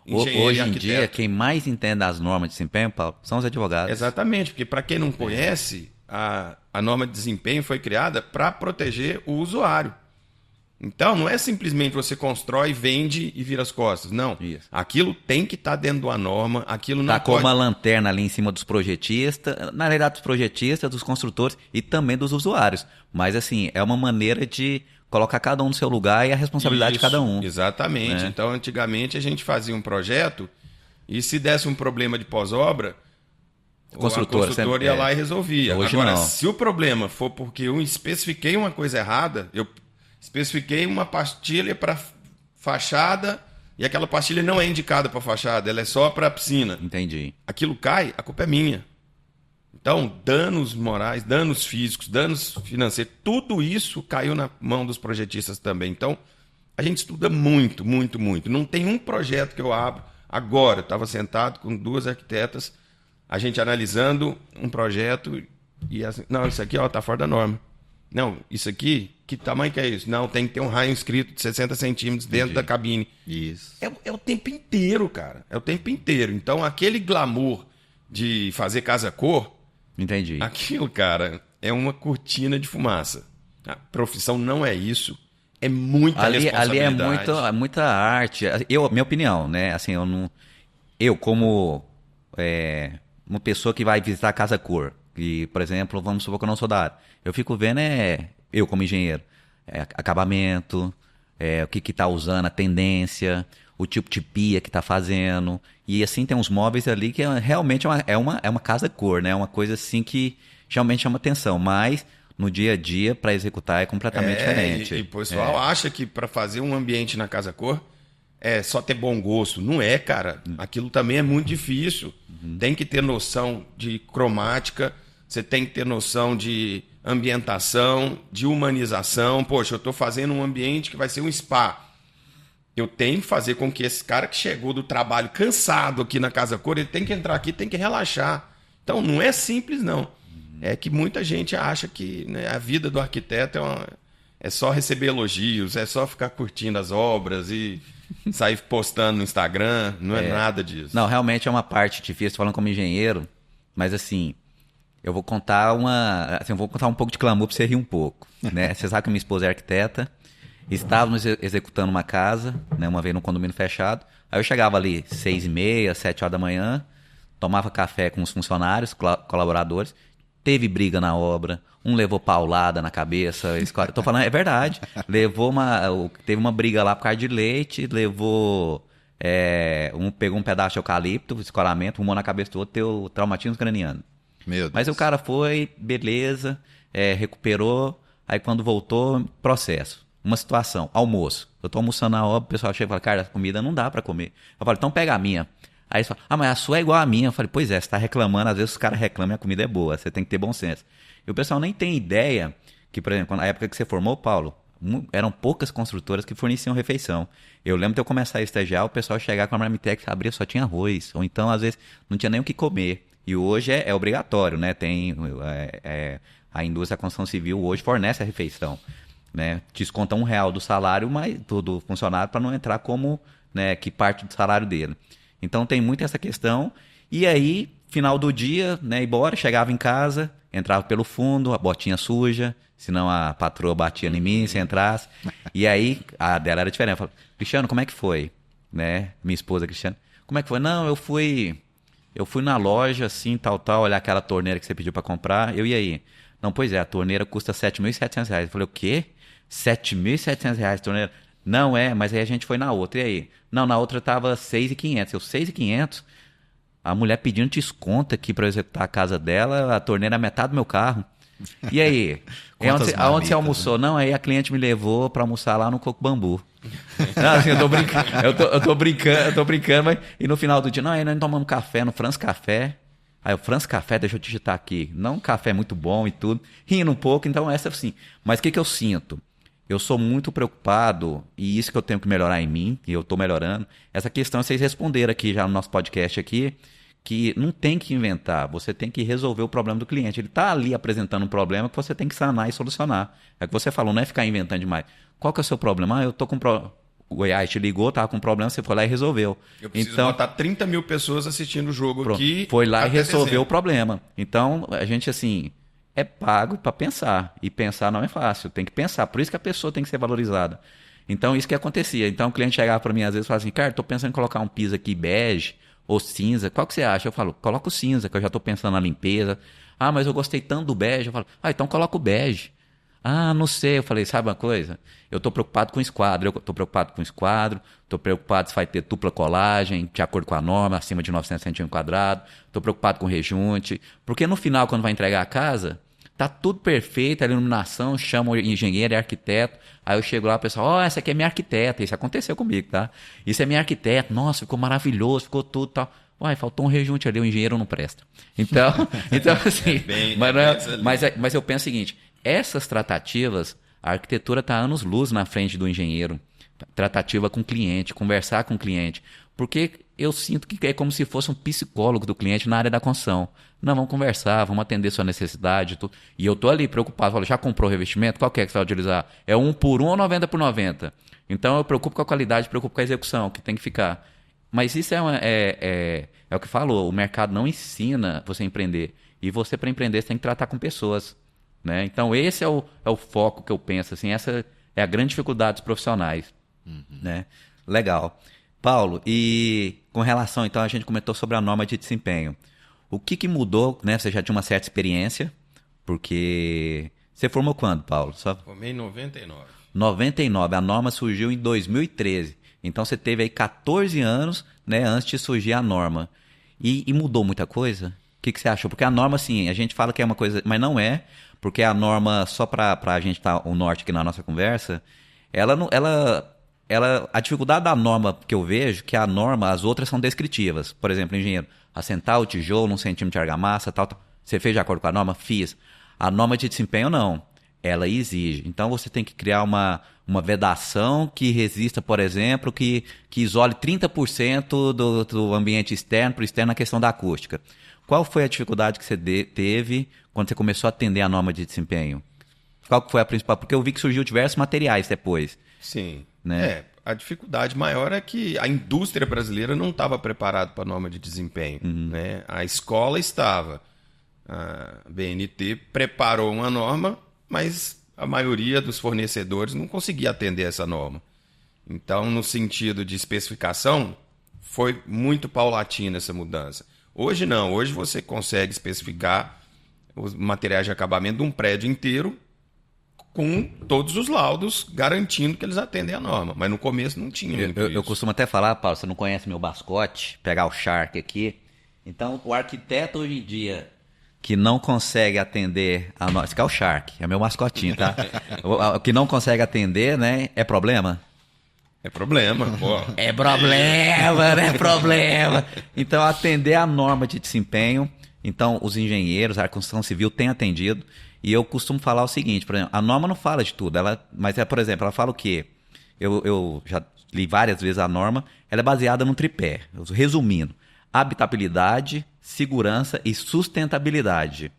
[SPEAKER 3] engenheiro.
[SPEAKER 1] Hoje em dia, quem mais entende as normas de desempenho, Paulo, são os advogados.
[SPEAKER 3] Exatamente, porque para quem não conhece, a norma de desempenho foi criada para proteger o usuário. Então, não é simplesmente você constrói, vende e vira as costas. Não. Isso. Aquilo tem que estar dentro de uma norma. Aquilo não
[SPEAKER 1] com uma lanterna ali em cima dos projetistas, na realidade dos projetistas, dos construtores e também dos usuários. Mas, assim, é uma maneira de colocar cada um no seu lugar e a responsabilidade de cada um.
[SPEAKER 3] Exatamente. Então, antigamente, a gente fazia um projeto e se desse um problema de pós-obra, a construtora ia lá e resolvia.
[SPEAKER 1] Hoje
[SPEAKER 3] agora,
[SPEAKER 1] não.
[SPEAKER 3] se o problema for porque eu especifiquei uma coisa errada, especifiquei uma pastilha para fachada e aquela pastilha não é indicada para fachada, ela é só para piscina.
[SPEAKER 1] Entendi.
[SPEAKER 3] Aquilo cai, a culpa é minha. Então, danos morais, danos físicos, danos financeiros, tudo isso caiu na mão dos projetistas também. Então, a gente estuda muito, muito, muito. Não tem um projeto que eu abro agora. Eu estava sentado com 2 arquitetas, a gente analisando um projeto e assim, não, isso aqui está fora da norma. Não, isso aqui, que tamanho que é isso? Não, tem que ter um raio inscrito de 60 centímetros dentro da cabine.
[SPEAKER 2] Isso.
[SPEAKER 3] É o tempo inteiro, cara. É o tempo inteiro. Então, aquele glamour de fazer casa-cor,
[SPEAKER 1] Entendi.
[SPEAKER 3] aquilo, cara, é uma cortina de fumaça. A profissão não é isso. É muita
[SPEAKER 1] Ali
[SPEAKER 3] responsabilidade.
[SPEAKER 1] é muita arte. Minha opinião, né? Assim, eu como uma pessoa que vai visitar a Casa Cor, e, por exemplo, vamos supor que eu não sou da área, eu fico vendo, eu como engenheiro, acabamento, o que tá usando, a tendência, o tipo de pia que tá fazendo. E assim, tem uns móveis ali que realmente é uma casa cor, né? É uma coisa assim que realmente chama atenção, mas no dia a dia, para executar, é completamente diferente.
[SPEAKER 3] E o pessoal acha que para fazer um ambiente na Casa Cor é só ter bom gosto. Não é, cara. Aquilo também é muito difícil. Tem que ter noção de cromática, você tem que ter noção de ambientação, de humanização. Poxa, eu estou fazendo um ambiente que vai ser um spa. Eu tenho que fazer com que esse cara que chegou do trabalho cansado aqui na Casa Cor, ele tem que entrar aqui, tem que relaxar. Então, não é simples, não. É que muita gente acha que, né, a vida do arquiteto é só receber elogios, é só ficar curtindo as obras e sair postando no Instagram. Não é nada disso.
[SPEAKER 1] Não, realmente é uma parte difícil, falando como engenheiro, mas assim, eu vou contar um pouco de clamor para você rir um pouco, né? Você sabe que minha esposa é arquiteta, estávamos executando uma casa, né, uma vez num condomínio fechado, aí eu chegava ali 6h30, 7 horas da manhã, tomava café com os funcionários, colaboradores, teve briga na obra, um levou paulada na cabeça, eu tô falando, é verdade, teve uma briga lá por causa de leite, pegou um pedaço de eucalipto, escoramento, rumou na cabeça do outro, teu traumatismo craniano.
[SPEAKER 2] Meu Deus.
[SPEAKER 1] Mas o cara foi, beleza, recuperou, aí quando voltou, processo. Uma situação, almoço. Eu tô almoçando na obra, o pessoal chega e fala, cara, a comida não dá pra comer. Eu falo, então pega a minha. Aí eles falam, mas a sua é igual a minha. Eu falei, pois é, você tá reclamando, às vezes os caras reclamam e a comida é boa, você tem que ter bom senso. E o pessoal nem tem ideia que, por exemplo, na época que você formou, Paulo, eram poucas construtoras que forneciam refeição. Eu lembro de eu começar a estagiar, o pessoal chegar com a marmitex, abrir, só tinha arroz. Ou então, às vezes, não tinha nem o que comer. E hoje é obrigatório, né? A indústria da construção civil hoje fornece a refeição, né? Desconta R$1 do salário do funcionário para não entrar como, né, que parte do salário dele. Então tem muito essa questão. E aí, final do dia, né, ia embora, chegava em casa, entrava pelo fundo, a botinha suja, senão a patroa batia em mim se entrasse. E aí, a dela era diferente. Eu falava, Cristiano, como é que foi? Né? Minha esposa, Cristiano, como é que foi? Não, eu fui na loja, assim, tal, olhar aquela torneira que você pediu para comprar. E aí? Não, pois é, a torneira custa R$7.700. Eu falei, o quê? R$7.700 a torneira? Não, mas aí a gente foi na outra. E aí? Não, na outra tava R$6.500. Eu, R$6.500? A mulher pedindo desconto aqui para eu executar a casa dela, a torneira é metade do meu carro. E aí? Aonde você almoçou? Né? Não, aí a cliente me levou para almoçar lá no Coco Bambu. Não, assim, eu tô brincando, mas e no final do dia, não, aí nós tomamos café no France Café. Aí o France Café, deixa eu digitar aqui. Não, um café muito bom e tudo. Rindo um pouco, então essa sim. Mas o que eu sinto? Eu sou muito preocupado, e isso que eu tenho que melhorar em mim, e eu estou melhorando, essa questão vocês responderam aqui já no nosso podcast aqui, que não tem que inventar, você tem que resolver o problema do cliente. Ele está ali apresentando um problema que você tem que sanar e solucionar. É o que você falou, não é ficar inventando demais. Qual que é o seu problema? Eu tô com o Goiás te ligou, tava com um problema, você foi lá e resolveu.
[SPEAKER 3] Eu preciso botar 30 mil pessoas assistindo o jogo aqui.
[SPEAKER 1] Foi lá e resolveu o problema. Então, a gente, assim, é pago para pensar. E pensar não é fácil, tem que pensar. Por isso que a pessoa tem que ser valorizada. Então, isso que acontecia. Então, o cliente chegava para mim, às vezes, e falava assim, cara, tô pensando em colocar um piso aqui bege ou cinza. Qual que você acha? Eu falo, coloca o cinza, que eu já tô pensando na limpeza. Ah, mas eu gostei tanto do bege. Eu falo, então coloca o bege. Ah, não sei. Eu falei, sabe uma coisa? Eu estou preocupado com o esquadro. Estou preocupado se vai ter dupla colagem, de acordo com a norma, acima de 900 centímetros quadrados. Estou preocupado com rejunte. Porque no final, quando vai entregar a casa, Tá tudo perfeito, a iluminação, chama o engenheiro e arquiteto. Aí eu chego lá, o pessoal, ó, essa aqui é minha arquiteta. Isso aconteceu comigo, tá? Isso é minha arquiteta. Nossa, ficou maravilhoso, ficou tudo tal. Uai, faltou um rejunte ali, o engenheiro não presta. Então, assim, mas eu penso o seguinte, essas tratativas, a arquitetura está anos-luz na frente do engenheiro. Tratativa com o cliente, conversar com o cliente. Porque eu sinto que é como se fosse um psicólogo do cliente na área da construção. Não, vamos conversar, vamos atender sua necessidade. Tudo. E eu tô ali preocupado. Falo, já comprou o revestimento? Qual que é que você vai utilizar? É 1 por 1 ou 90 por 90? Então eu preocupo com a qualidade, preocupo com a execução, que tem que ficar. Mas isso é o que falou, o mercado não ensina você a empreender. E você, para empreender, você tem que tratar com pessoas. Né? Então esse é o foco que eu penso. Assim, essa é a grande dificuldade dos profissionais. Né? Legal. Paulo, e com relação, então, a gente comentou sobre a norma de desempenho. O que mudou, né? Você já tinha uma certa experiência, porque... Você formou quando, Paulo?
[SPEAKER 3] Formei em 99.
[SPEAKER 1] 99, a norma surgiu em 2013. Então você teve aí 14 anos, né, antes de surgir a norma. E mudou muita coisa? O que você achou? Porque a norma, assim, a gente fala que é uma coisa, mas não é, porque a norma, só para a gente estar o norte aqui na nossa conversa, a dificuldade da norma que eu vejo, que a norma, as outras são descritivas. Por exemplo, engenheiro, assentar o tijolo num centímetro de argamassa, tal. Você fez de acordo com a norma? Fiz. A norma de desempenho, não. Ela exige. Então, você tem que criar uma vedação que resista, por exemplo, que isole 30% do ambiente externo para o externo na questão da acústica. Qual foi a dificuldade que você teve quando você começou a atender a norma de desempenho? Qual foi a principal? Porque eu vi que surgiu diversos materiais depois.
[SPEAKER 3] Sim.
[SPEAKER 1] Né?
[SPEAKER 3] A dificuldade maior é que a indústria brasileira não estava preparada para a norma de desempenho. Né? A escola estava. A BNT preparou uma norma, mas a maioria dos fornecedores não conseguia atender essa norma. Então, no sentido de especificação, foi muito paulatina essa mudança. Hoje não, hoje você consegue especificar os materiais de acabamento de um prédio inteiro com todos os laudos garantindo que eles atendem a norma. Mas no começo não tinha muito isso.
[SPEAKER 1] Eu costumo até falar, Paulo, você não conhece meu mascote, pegar o Shark aqui. Então, o arquiteto hoje em dia que não consegue atender a norma... Esse aqui é o Shark, é meu mascotinho, tá? O que não consegue atender, né, é problema?
[SPEAKER 3] É problema, pô.
[SPEAKER 1] É problema, né? É problema. Então, atender a norma de desempenho. Então, os engenheiros, a construção civil tem atendido. E eu costumo falar o seguinte, por exemplo, a norma não fala de tudo. Mas, por exemplo, ela fala o quê? Eu já li várias vezes a norma. Ela é baseada num tripé. Resumindo, habitabilidade, segurança e sustentabilidade.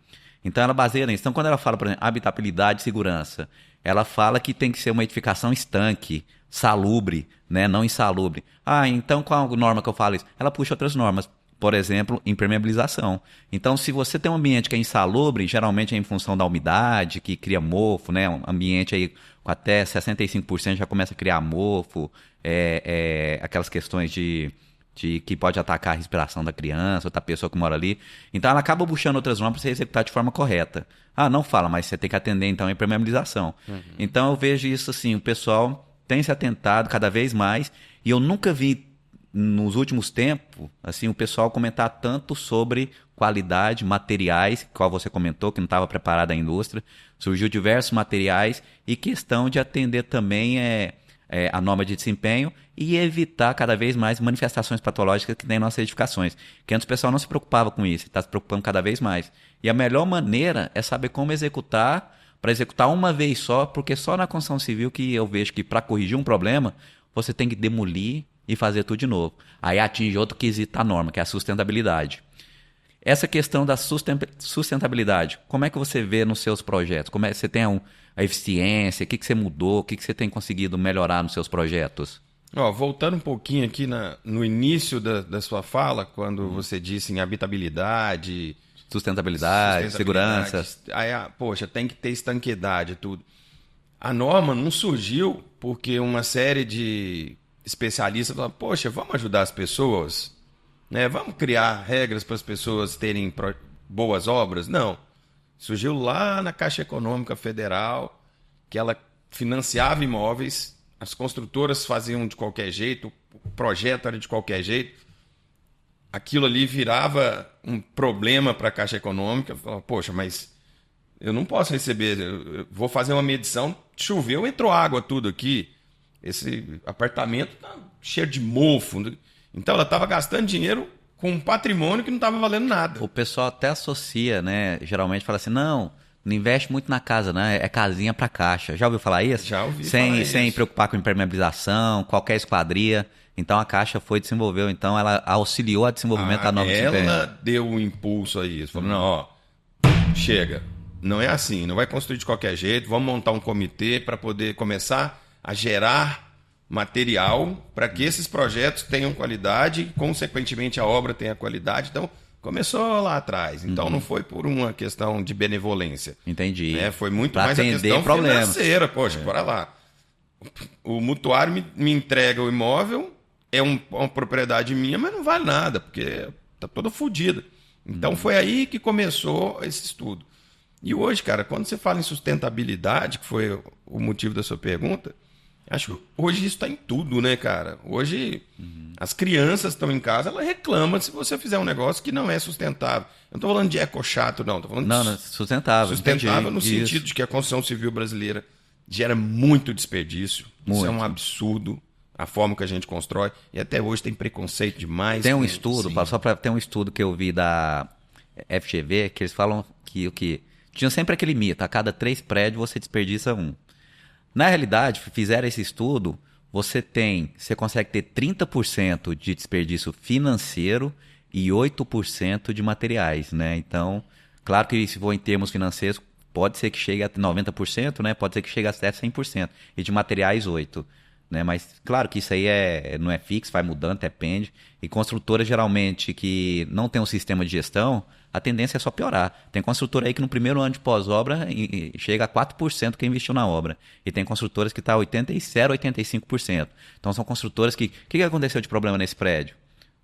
[SPEAKER 1] Então, ela baseia nisso. Então, quando ela fala, por exemplo, habitabilidade e segurança, ela fala que tem que ser uma edificação estanque, salubre, né? Não insalubre. Ah, então qual a norma que eu falo isso? Ela puxa outras normas. Por exemplo, impermeabilização. Então, se você tem um ambiente que é insalubre, geralmente é em função da umidade, que cria mofo, né? Um ambiente aí com até 65% já começa a criar mofo, aquelas questões de que pode atacar a respiração da criança, outra pessoa que mora ali. Então, ela acaba puxando outras normas para você executar de forma correta. Ah, não fala, mas você tem que atender, então, a impermeabilização. Então, eu vejo isso assim, o pessoal tem se atentado cada vez mais, e eu nunca vi, nos últimos tempos, assim, o pessoal comentar tanto sobre qualidade, materiais, qual você comentou, que não estava preparada a indústria. Surgiu diversos materiais e questão de atender também a norma de desempenho e evitar cada vez mais manifestações patológicas que tem em nossas edificações. Que antes o pessoal não se preocupava com isso, está se preocupando cada vez mais. E a melhor maneira é saber como executar, para executar uma vez só, porque só na construção civil que eu vejo que para corrigir um problema, você tem que demolir e fazer tudo de novo. Aí atinge outro quesito da norma, que é a sustentabilidade. Essa questão da sustentabilidade, como é que você vê nos seus projetos? Como é que você tem a eficiência? O que você mudou? O que você tem conseguido melhorar nos seus projetos?
[SPEAKER 3] Voltando um pouquinho aqui no início da sua fala, quando você disse em habitabilidade...
[SPEAKER 1] Sustentabilidade, segurança.
[SPEAKER 3] Aí, poxa, tem que ter estanqueidade e tudo. A norma não surgiu porque uma série de especialistas falaram, poxa, vamos ajudar as pessoas, né? Vamos criar regras para as pessoas terem boas obras? Não. Surgiu lá na Caixa Econômica Federal, que ela financiava imóveis, as construtoras faziam de qualquer jeito, o projeto era de qualquer jeito. Aquilo ali virava um problema para a Caixa Econômica. Falava, poxa, mas Eu não posso receber. Eu vou fazer uma medição, choveu, entrou água, tudo aqui. Esse apartamento tá cheio de mofo. Então ela estava gastando dinheiro com um patrimônio que não estava valendo nada.
[SPEAKER 1] O pessoal até associa, né? Geralmente fala assim, não investe muito na casa, né? É casinha para caixa. Já ouviu falar isso?
[SPEAKER 3] Já ouvi
[SPEAKER 1] sem,
[SPEAKER 3] falar
[SPEAKER 1] sem
[SPEAKER 3] isso.
[SPEAKER 1] preocupar com impermeabilização, qualquer esquadria. Então a Caixa foi desenvolveu, então ela auxiliou a desenvolvimento da nova
[SPEAKER 3] Ela deu um impulso a isso. Falou, não, ó, chega. Não é assim, não vai construir de qualquer jeito. Vamos montar um comitê para poder começar a gerar material para que esses projetos tenham qualidade e, consequentemente, a obra tenha qualidade. Então, começou lá atrás. Então, não foi por uma questão de benevolência.
[SPEAKER 1] Entendi.
[SPEAKER 3] Né? Foi muito
[SPEAKER 1] pra
[SPEAKER 3] mais a questão
[SPEAKER 1] problemas.
[SPEAKER 3] financeira. Poxa, bora lá. O mutuário me entrega o imóvel, é uma propriedade minha, mas não vale nada, porque tá toda fodida. Então, foi aí que começou esse estudo. E hoje, cara, quando você fala em sustentabilidade, que foi o motivo da sua pergunta, acho que hoje isso está em tudo, né, cara? Hoje as crianças estão em casa, ela reclama se você fizer um negócio que não é sustentável. Eu não estou falando de eco-chato, não. Estou falando
[SPEAKER 1] Não, sustentável.
[SPEAKER 3] sustentável no
[SPEAKER 1] Entendi.
[SPEAKER 3] sentido de que a construção civil brasileira gera muito desperdício. Isso é um absurdo, a forma que a gente constrói. E até hoje tem preconceito demais.
[SPEAKER 1] Tem um estudo, só para ter um estudo que eu vi da FGV, que eles falam que o que tinha sempre aquele mito, a cada 3 prédios você desperdiça 1. Na realidade, fizeram esse estudo, você consegue ter 30% de desperdício financeiro e 8% de materiais, né? Então, claro que se for em termos financeiros, pode ser que chegue a 90%, né? Pode ser que chegue até 100%. E de materiais, 8%. Né? Mas, claro que isso aí não é fixo, vai mudando, depende. E construtoras, geralmente, que não tem um sistema de gestão, a tendência é só piorar. Tem construtora aí que no primeiro ano de pós-obra chega a 4% que investiu na obra. E tem construtoras que está 87%, 85%. Então, são construtoras que... O que aconteceu de problema nesse prédio?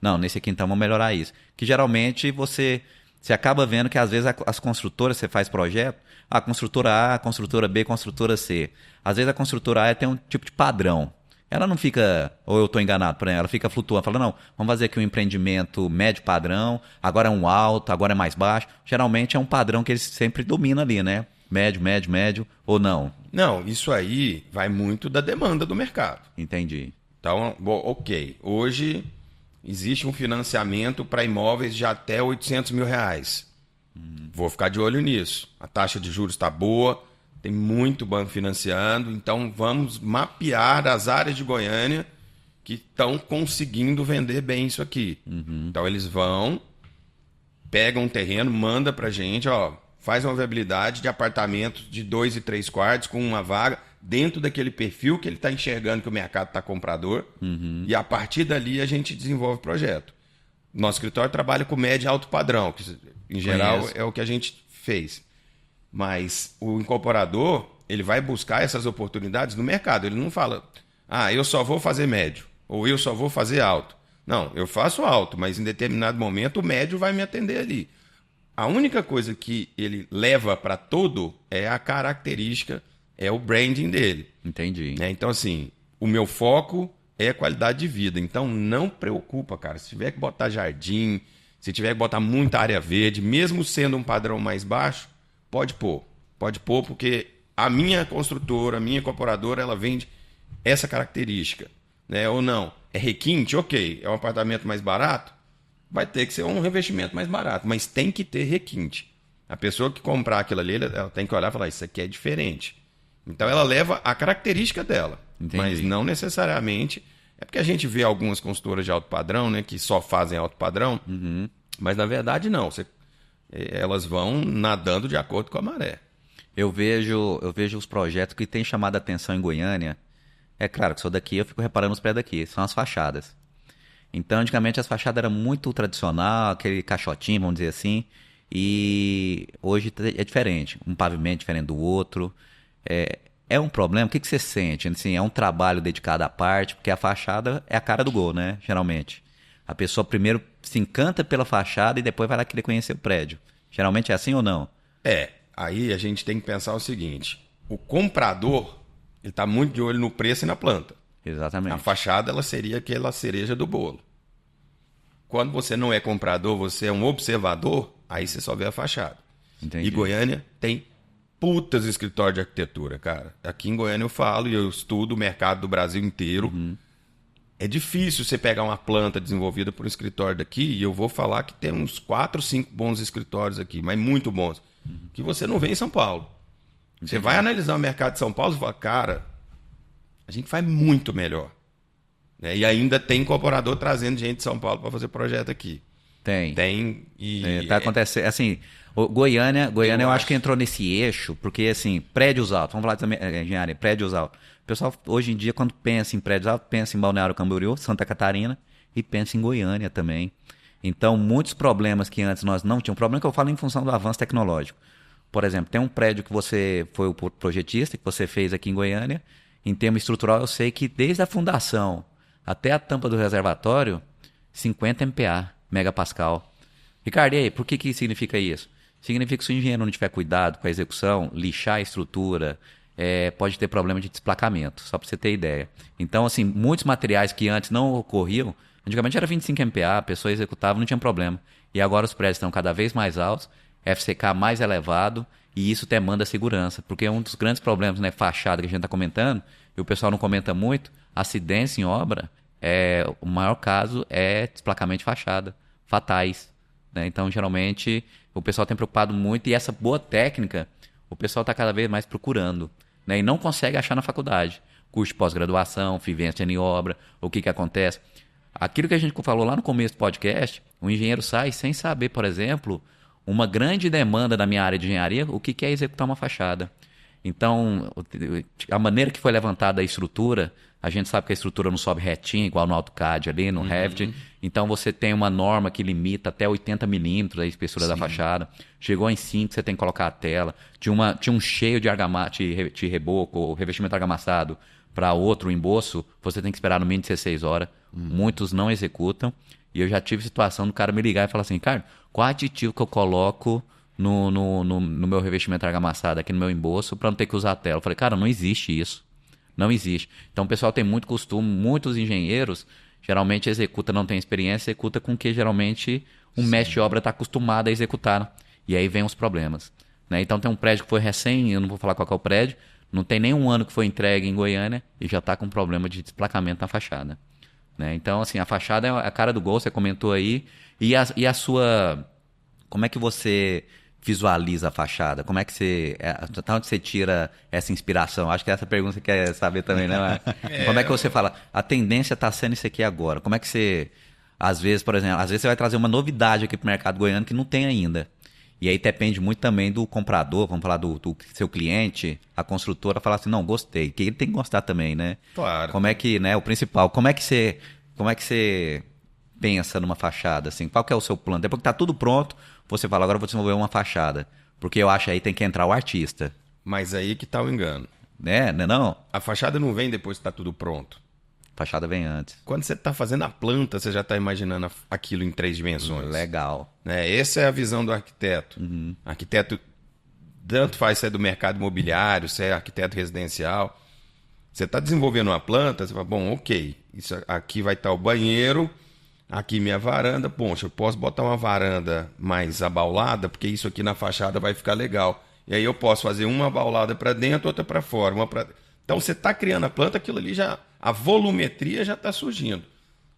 [SPEAKER 1] Não, nesse aqui então vamos melhorar isso. Que geralmente você acaba vendo que às vezes as construtoras, você faz projeto, a construtora A, construtora B, construtora C. Às vezes a construtora A tem um tipo de padrão. Ela não fica, ou eu estou enganado, por exemplo, ela fica flutuando, fala, não, vamos fazer aqui um empreendimento médio padrão, agora é um alto, agora é mais baixo. Geralmente é um padrão que eles sempre dominam ali, né? Médio, médio, médio, ou não.
[SPEAKER 3] Não, isso aí vai muito da demanda do mercado.
[SPEAKER 1] Entendi.
[SPEAKER 3] Então, ok, hoje existe um financiamento para imóveis de até R$800 mil. Vou ficar de olho nisso. A taxa de juros está boa, tem muito banco financiando, então vamos mapear as áreas de Goiânia que estão conseguindo vender bem isso aqui. Então eles pegam um terreno, manda para a gente, ó, faz uma viabilidade de apartamentos de 2 e 3 quartos com uma vaga dentro daquele perfil que ele está enxergando que o mercado está comprador, e a partir dali a gente desenvolve o projeto. Nosso escritório trabalha com médio e alto padrão, que em geral é o que a gente fez. Mas o incorporador, ele vai buscar essas oportunidades no mercado. Ele não fala, eu só vou fazer médio, ou eu só vou fazer alto. Não, eu faço alto, mas em determinado momento o médio vai me atender ali. A única coisa que ele leva para todo é a característica, é o branding dele.
[SPEAKER 1] Entendi.
[SPEAKER 3] Então, assim, o meu foco é qualidade de vida. Então, não preocupa, cara. Se tiver que botar jardim, se tiver que botar muita área verde, mesmo sendo um padrão mais baixo, pode pôr. Pode pôr, porque a minha construtora, a minha incorporadora, ela vende essa característica. Né? Ou não. É requinte? Ok. É um apartamento mais barato? Vai ter que ser um revestimento mais barato. Mas tem que ter requinte. A pessoa que comprar aquilo ali, ela tem que olhar e falar, isso aqui é diferente. Então, ela leva a característica dela.
[SPEAKER 1] Entendi.
[SPEAKER 3] Mas não necessariamente... É porque a gente vê algumas consultoras de alto padrão, né, que só fazem alto padrão, mas na verdade não. Elas vão nadando de acordo com a maré.
[SPEAKER 1] Eu vejo os projetos que têm chamado a atenção em Goiânia. É claro que sou daqui, eu fico reparando os prédios daqui, são as fachadas. Então, antigamente as fachadas eram muito tradicional, aquele caixotinho, vamos dizer assim, e hoje é diferente, um pavimento diferente do outro. É um problema? O que você sente? Assim, é um trabalho dedicado à parte, porque a fachada é a cara do gol, né? Geralmente. A pessoa primeiro se encanta pela fachada e depois vai lá querer conhecer o prédio. Geralmente é assim ou não?
[SPEAKER 3] Aí a gente tem que pensar o seguinte, o comprador, ele está muito de olho no preço e na planta.
[SPEAKER 1] Exatamente.
[SPEAKER 3] A fachada, ela seria aquela cereja do bolo. Quando você não é comprador, você é um observador, aí você só vê a fachada.
[SPEAKER 1] Entendi.
[SPEAKER 3] E Goiânia tem putas escritórios de arquitetura, cara. Aqui em Goiânia eu falo e eu estudo o mercado do Brasil inteiro. É difícil você pegar uma planta desenvolvida por um escritório daqui, e eu vou falar que tem uns 4, 5 bons escritórios aqui, mas muito bons, que você não vê em São Paulo. Você vai analisar o mercado de São Paulo e fala, cara, a gente faz muito melhor. Né? E ainda tem incorporador trazendo gente de São Paulo para fazer projeto aqui.
[SPEAKER 1] Tem.
[SPEAKER 3] E
[SPEAKER 1] Tá acontecendo, assim, Goiânia eu acho que entrou nesse eixo, porque, assim, prédios altos, vamos falar também, engenharia, prédios altos. O pessoal, hoje em dia, quando pensa em prédios altos, pensa em Balneário Camboriú, Santa Catarina, e pensa em Goiânia também. Então, muitos problemas que antes nós não tínhamos, problema que eu falo em função do avanço tecnológico. Por exemplo, tem um prédio que você foi o projetista, que você fez aqui em Goiânia, em termos estrutural, eu sei que desde a fundação até a tampa do reservatório, 50 MPa, megapascal. Ricardo, e aí, por que significa isso? Significa que se o engenheiro não tiver cuidado com a execução, lixar a estrutura, pode ter problema de desplacamento, só para você ter ideia. Então, assim, muitos materiais que antes não ocorriam, antigamente era 25 MPa, a pessoa executava, não tinha problema. E agora os prédios estão cada vez mais altos, FCK mais elevado, e isso demanda segurança, porque um dos grandes problemas, né, fachada que a gente está comentando, e o pessoal não comenta muito, acidentes em obra, o maior caso é desplacamento de fachada, fatais. Né? Então, geralmente, o pessoal tem preocupado muito, e essa boa técnica, o pessoal está cada vez mais procurando. Né? E não consegue achar na faculdade. Curso de pós-graduação, vivência em obra, o que acontece. Aquilo que a gente falou lá no começo do podcast, o engenheiro sai sem saber, por exemplo, uma grande demanda da minha área de engenharia, o que é executar uma fachada. Então, a maneira que foi levantada a estrutura, a gente sabe que a estrutura não sobe retinha, igual no AutoCAD ali, no Revit. Então, você tem uma norma que limita até 80 milímetros a espessura da fachada. Chegou em 5, você tem que colocar a tela. Tinha um cheio de reboco, ou revestimento argamassado, para outro emboço, você tem que esperar no mínimo 16 horas. Muitos não executam. E eu já tive situação do cara me ligar e falar assim, cara, qual aditivo que eu coloco no meu revestimento argamassado aqui no meu emboço para não ter que usar a tela? Eu falei, cara, não existe isso. Não existe. Então o pessoal tem muito costume, muitos engenheiros geralmente executa, não tem experiência, executa com que geralmente um mestre de obra está acostumado a executar. E aí vem os problemas. Né? Então tem um prédio que foi recém, eu não vou falar qual é o prédio, não tem nem um ano que foi entregue em Goiânia e já está com problema de desplacamento na fachada. Né? Então, assim, a fachada é a cara do gol, você comentou aí. E a sua... Como é que você visualiza a fachada? Como é que você... Tá onde você tira essa inspiração? Acho que essa pergunta você quer saber também, né? Como é que você fala? A tendência está sendo isso aqui agora. Como é que você... Às vezes, por exemplo, você vai trazer uma novidade aqui para o mercado goiano que não tem ainda. E aí depende muito também do comprador, vamos falar do seu cliente, a construtora falar assim, não, gostei, que ele tem que gostar também, né?
[SPEAKER 3] Claro.
[SPEAKER 1] Como é que, né, o principal, como é que você pensa numa fachada, assim? Qual que é o seu plano? Depois que tá tudo pronto, você fala, agora eu vou desenvolver uma fachada. Porque eu acho aí tem que entrar o artista.
[SPEAKER 3] Mas aí que tá o engano.
[SPEAKER 1] Né? Não?
[SPEAKER 3] A fachada não vem depois que tá tudo pronto.
[SPEAKER 1] Fachada vem antes.
[SPEAKER 3] Quando você está fazendo a planta, você já está imaginando aquilo em 3 dimensões.
[SPEAKER 1] Legal.
[SPEAKER 3] Essa é a visão do arquiteto. Arquiteto, tanto faz se é do mercado imobiliário, se é arquiteto residencial. Você está desenvolvendo uma planta, você fala, bom, ok, isso aqui vai estar o banheiro, aqui minha varanda. Poxa, eu posso botar uma varanda mais abaulada, porque isso aqui na fachada vai ficar legal. E aí eu posso fazer uma abaulada para dentro, outra para fora. Então você está criando a planta, aquilo ali já... A volumetria já está surgindo.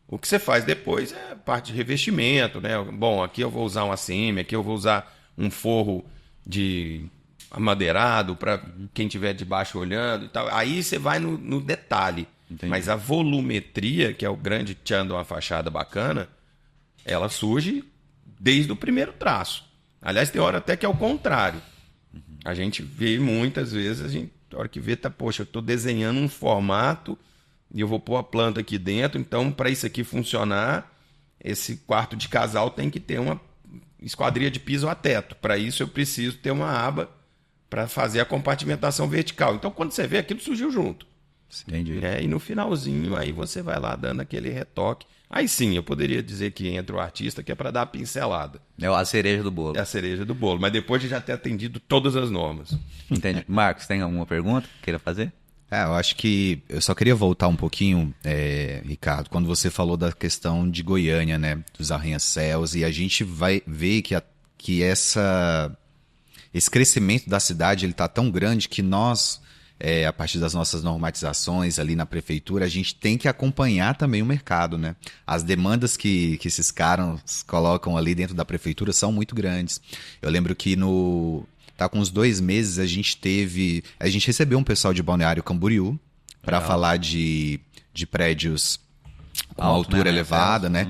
[SPEAKER 3] O que você faz depois é parte de revestimento, né? Bom, aqui eu vou usar uma CM, aqui eu vou usar um forro de amadeirado para quem estiver de baixo olhando e tal. Aí você vai no detalhe.
[SPEAKER 1] Entendi.
[SPEAKER 3] Mas a volumetria, que é o grande tchan de uma fachada bacana, ela surge desde o primeiro traço. Aliás, tem hora até que é o contrário. A gente vê muitas vezes, a hora que vê, poxa, eu estou desenhando um formato e eu vou pôr a planta aqui dentro, então para isso aqui funcionar, esse quarto de casal tem que ter uma esquadria de piso a teto. Para isso eu preciso ter uma aba para fazer a compartimentação vertical. Então quando você vê, aquilo surgiu junto.
[SPEAKER 1] Entendi.
[SPEAKER 3] E no finalzinho aí você vai lá dando aquele retoque. Aí sim, eu poderia dizer que entra o artista, que é para dar a pincelada.
[SPEAKER 1] É a cereja do bolo.
[SPEAKER 3] É a cereja do bolo, mas depois de já ter atendido todas as normas.
[SPEAKER 1] Entendi. Marcos, tem alguma pergunta que queira fazer?
[SPEAKER 2] Eu acho que eu só queria voltar um pouquinho, Ricardo, quando você falou da questão de Goiânia, né, dos arranha-céus, e a gente vai ver que esse crescimento da cidade ele está tão grande que nós, a partir das nossas normatizações ali na prefeitura, a gente tem que acompanhar também o mercado, né? As demandas que esses caras colocam ali dentro da prefeitura são muito grandes. Eu lembro que tá com uns 2 meses a gente recebeu um pessoal de Balneário Camboriú para falar de prédios com altura elevada, né?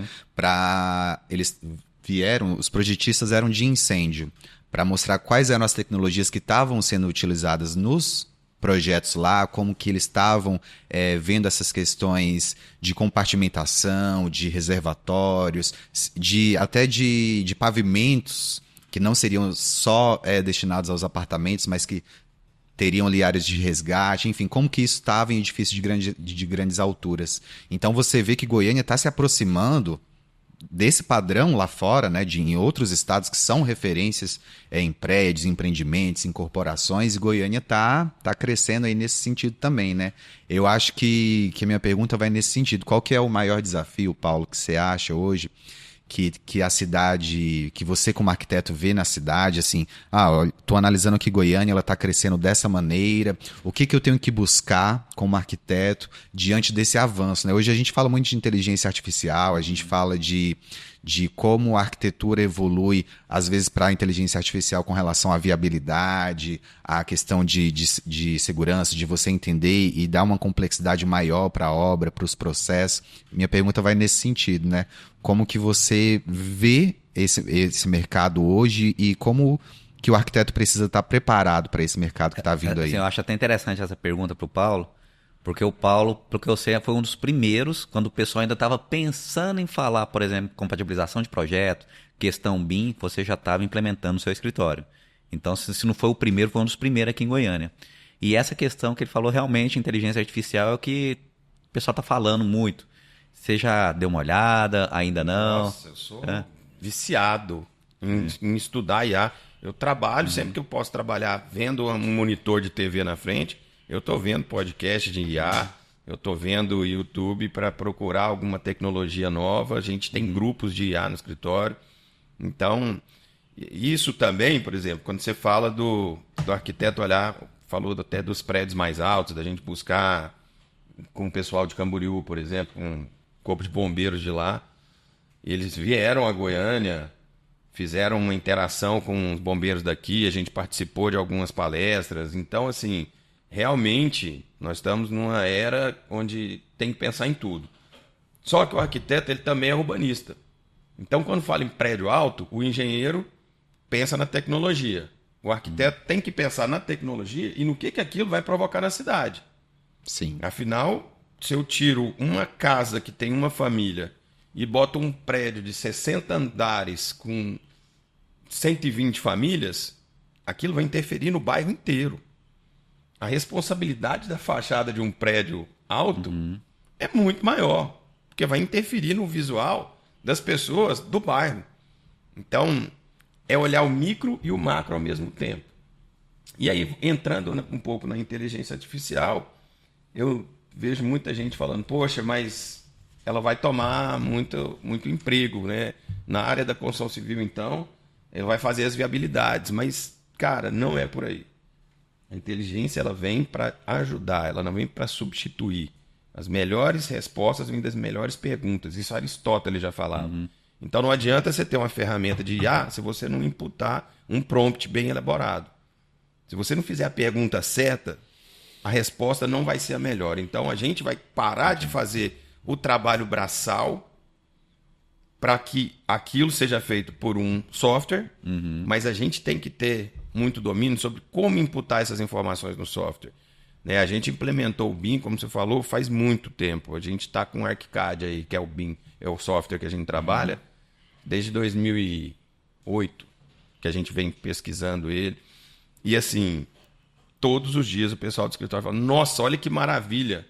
[SPEAKER 2] Os projetistas eram de incêndio, para mostrar quais eram as tecnologias que estavam sendo utilizadas nos projetos lá, como que eles estavam vendo essas questões de compartimentação, de reservatórios, até de pavimentos que não seriam só destinados aos apartamentos, mas que teriam ali áreas de resgate, enfim, como que isso estava em edifícios de grandes alturas. Então você vê que Goiânia está se aproximando desse padrão lá fora, né, em outros estados que são referências em prédios, empreendimentos, incorporações, e Goiânia tá crescendo aí nesse sentido também, né? Eu acho que a minha pergunta vai nesse sentido. Qual que é o maior desafio, Paulo, que você acha hoje que a cidade, que você como arquiteto vê na cidade, assim, estou analisando que Goiânia ela está crescendo dessa maneira, o que eu tenho que buscar como arquiteto diante desse avanço, né? Hoje a gente fala muito de inteligência artificial, a gente fala de como a arquitetura evolui, às vezes, para a inteligência artificial com relação à viabilidade, à questão de segurança, de você entender e dar uma complexidade maior para a obra, para os processos. Minha pergunta vai nesse sentido, né? Como que você vê esse mercado hoje e como que o arquiteto precisa estar preparado para esse mercado que está vindo aí?
[SPEAKER 1] Assim, eu acho até interessante essa pergunta para o Paulo, porque o Paulo, pelo que eu sei, foi um dos primeiros, quando o pessoal ainda estava pensando em falar, por exemplo, compatibilização de projeto, questão BIM, você já estava implementando no seu escritório. Então, se não foi o primeiro, foi um dos primeiros aqui em Goiânia. E essa questão que ele falou, realmente, inteligência artificial é o que o pessoal está falando muito. Você já deu uma olhada? Ainda não?
[SPEAKER 3] Nossa, eu sou viciado em estudar IA. Eu trabalho, sempre que eu posso trabalhar vendo um monitor de TV na frente, eu estou vendo podcast de IA, eu estou vendo YouTube para procurar alguma tecnologia nova. A gente tem grupos de IA no escritório. Então, isso também, por exemplo, quando você fala do arquiteto olhar, falou até dos prédios mais altos, da gente buscar com o pessoal de Camboriú, por exemplo, com o corpo de bombeiros de lá. Eles vieram a Goiânia, fizeram uma interação com os bombeiros daqui, a gente participou de algumas palestras. Então, assim, realmente, nós estamos numa era onde tem que pensar em tudo. Só que o arquiteto ele também é urbanista. Então, quando fala em prédio alto, o engenheiro pensa na tecnologia. O arquiteto tem que pensar na tecnologia e no que aquilo vai provocar na cidade.
[SPEAKER 2] Sim.
[SPEAKER 3] Afinal, se eu tiro uma casa que tem uma família e boto um prédio de 60 andares com 120 famílias, aquilo vai interferir no bairro inteiro. A responsabilidade da fachada de um prédio alto é muito maior, porque vai interferir no visual das pessoas do bairro. Então, é olhar o micro e o macro ao mesmo tempo. E aí, entrando um pouco na inteligência artificial, eu vejo muita gente falando, poxa, mas ela vai tomar muito emprego, né? Na área da construção civil, então, ela vai fazer as viabilidades. Mas, cara, não é por aí. A inteligência ela vem para ajudar, ela não vem para substituir. As melhores respostas vêm das melhores perguntas. Isso Aristóteles já falava. Então não adianta você ter uma ferramenta de IA se você não imputar um prompt bem elaborado. Se você não fizer a pergunta certa, a resposta não vai ser a melhor. Então a gente vai parar de fazer o trabalho braçal para que aquilo seja feito por um software, mas a gente tem que ter muito domínio sobre como imputar essas informações no software. Né? A gente implementou o BIM, como você falou, faz muito tempo. A gente está com o ArchiCAD aí, que é o BIM, é o software que a gente trabalha, desde 2008, que a gente vem pesquisando ele. E assim, todos os dias o pessoal do escritório fala, nossa, olha que maravilha.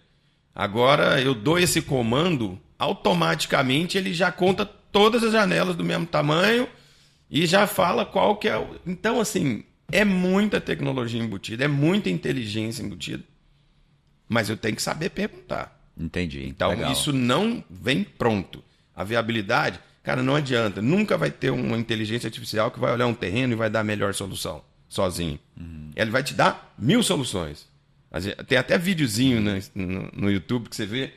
[SPEAKER 3] Agora eu dou esse comando, automaticamente ele já conta todas as janelas do mesmo tamanho e já fala qual que é o... Então, assim, é muita tecnologia embutida, é muita inteligência embutida, mas eu tenho que saber perguntar.
[SPEAKER 1] Entendi.
[SPEAKER 3] Então,
[SPEAKER 1] legal.
[SPEAKER 3] Isso não vem pronto. A viabilidade, cara, não adianta. Nunca vai ter uma inteligência artificial que vai olhar um terreno e vai dar a melhor solução. sozinho. Ele vai te dar 1000 soluções. Tem até videozinho no YouTube que você vê.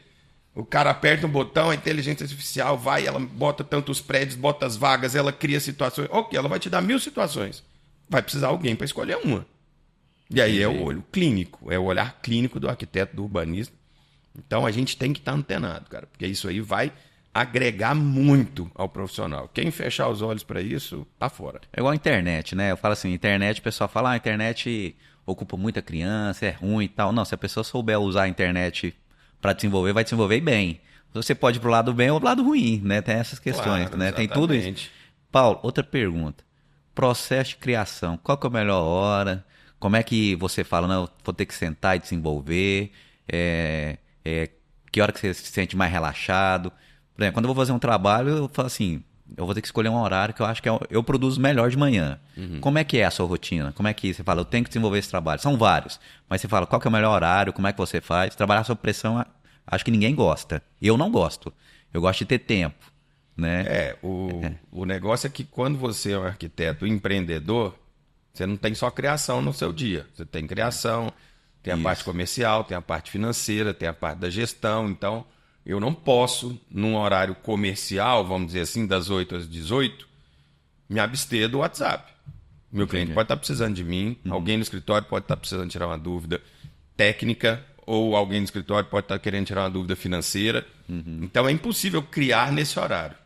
[SPEAKER 3] O cara aperta um botão, a inteligência artificial vai, ela bota tantos prédios, bota as vagas, ela cria situações. Ok, ela vai te dar 1000 situações. Vai precisar alguém para escolher uma. E aí é o olho clínico, é o olhar clínico do arquiteto, do urbanista. Então a gente tem que estar antenado, cara, porque isso aí vai agregar muito ao profissional. Quem fechar os olhos para isso, tá fora.
[SPEAKER 1] É igual a internet, né? Eu falo assim, internet, o pessoal fala, a internet ocupa muita criança, é ruim e tal. Não, se a pessoa souber usar a internet para desenvolver, vai desenvolver bem. Você pode ir pro lado bem ou pro lado ruim, né? Tem essas questões,
[SPEAKER 3] Claro,
[SPEAKER 1] né? Tem tudo isso. Paulo, outra pergunta. Processo de criação, qual que é a melhor hora? Como é que você fala, não, vou ter que sentar e desenvolver? Que hora que você se sente mais relaxado? Por exemplo, quando eu vou fazer um trabalho, eu falo assim, eu vou ter que escolher um horário que eu acho que eu produzo melhor de manhã. Como é que é a sua rotina? Como é que você fala, eu tenho que desenvolver esse trabalho? São vários, mas você fala, qual que é o melhor horário? Como é que você faz? Trabalhar sob pressão, acho que ninguém gosta. Eu não gosto. Eu gosto de ter tempo, né?
[SPEAKER 3] O negócio é que quando você é um arquiteto empreendedor, você não tem só criação no seu dia. Você tem criação, tem a parte comercial, tem a parte financeira, tem a parte da gestão. Então, eu não posso, num horário comercial, vamos dizer assim, das 8 às 18, me abster do WhatsApp. Meu cliente pode estar precisando de mim, alguém no escritório pode estar precisando tirar uma dúvida técnica, ou alguém no escritório pode estar querendo tirar uma dúvida financeira. Então, é impossível criar nesse horário,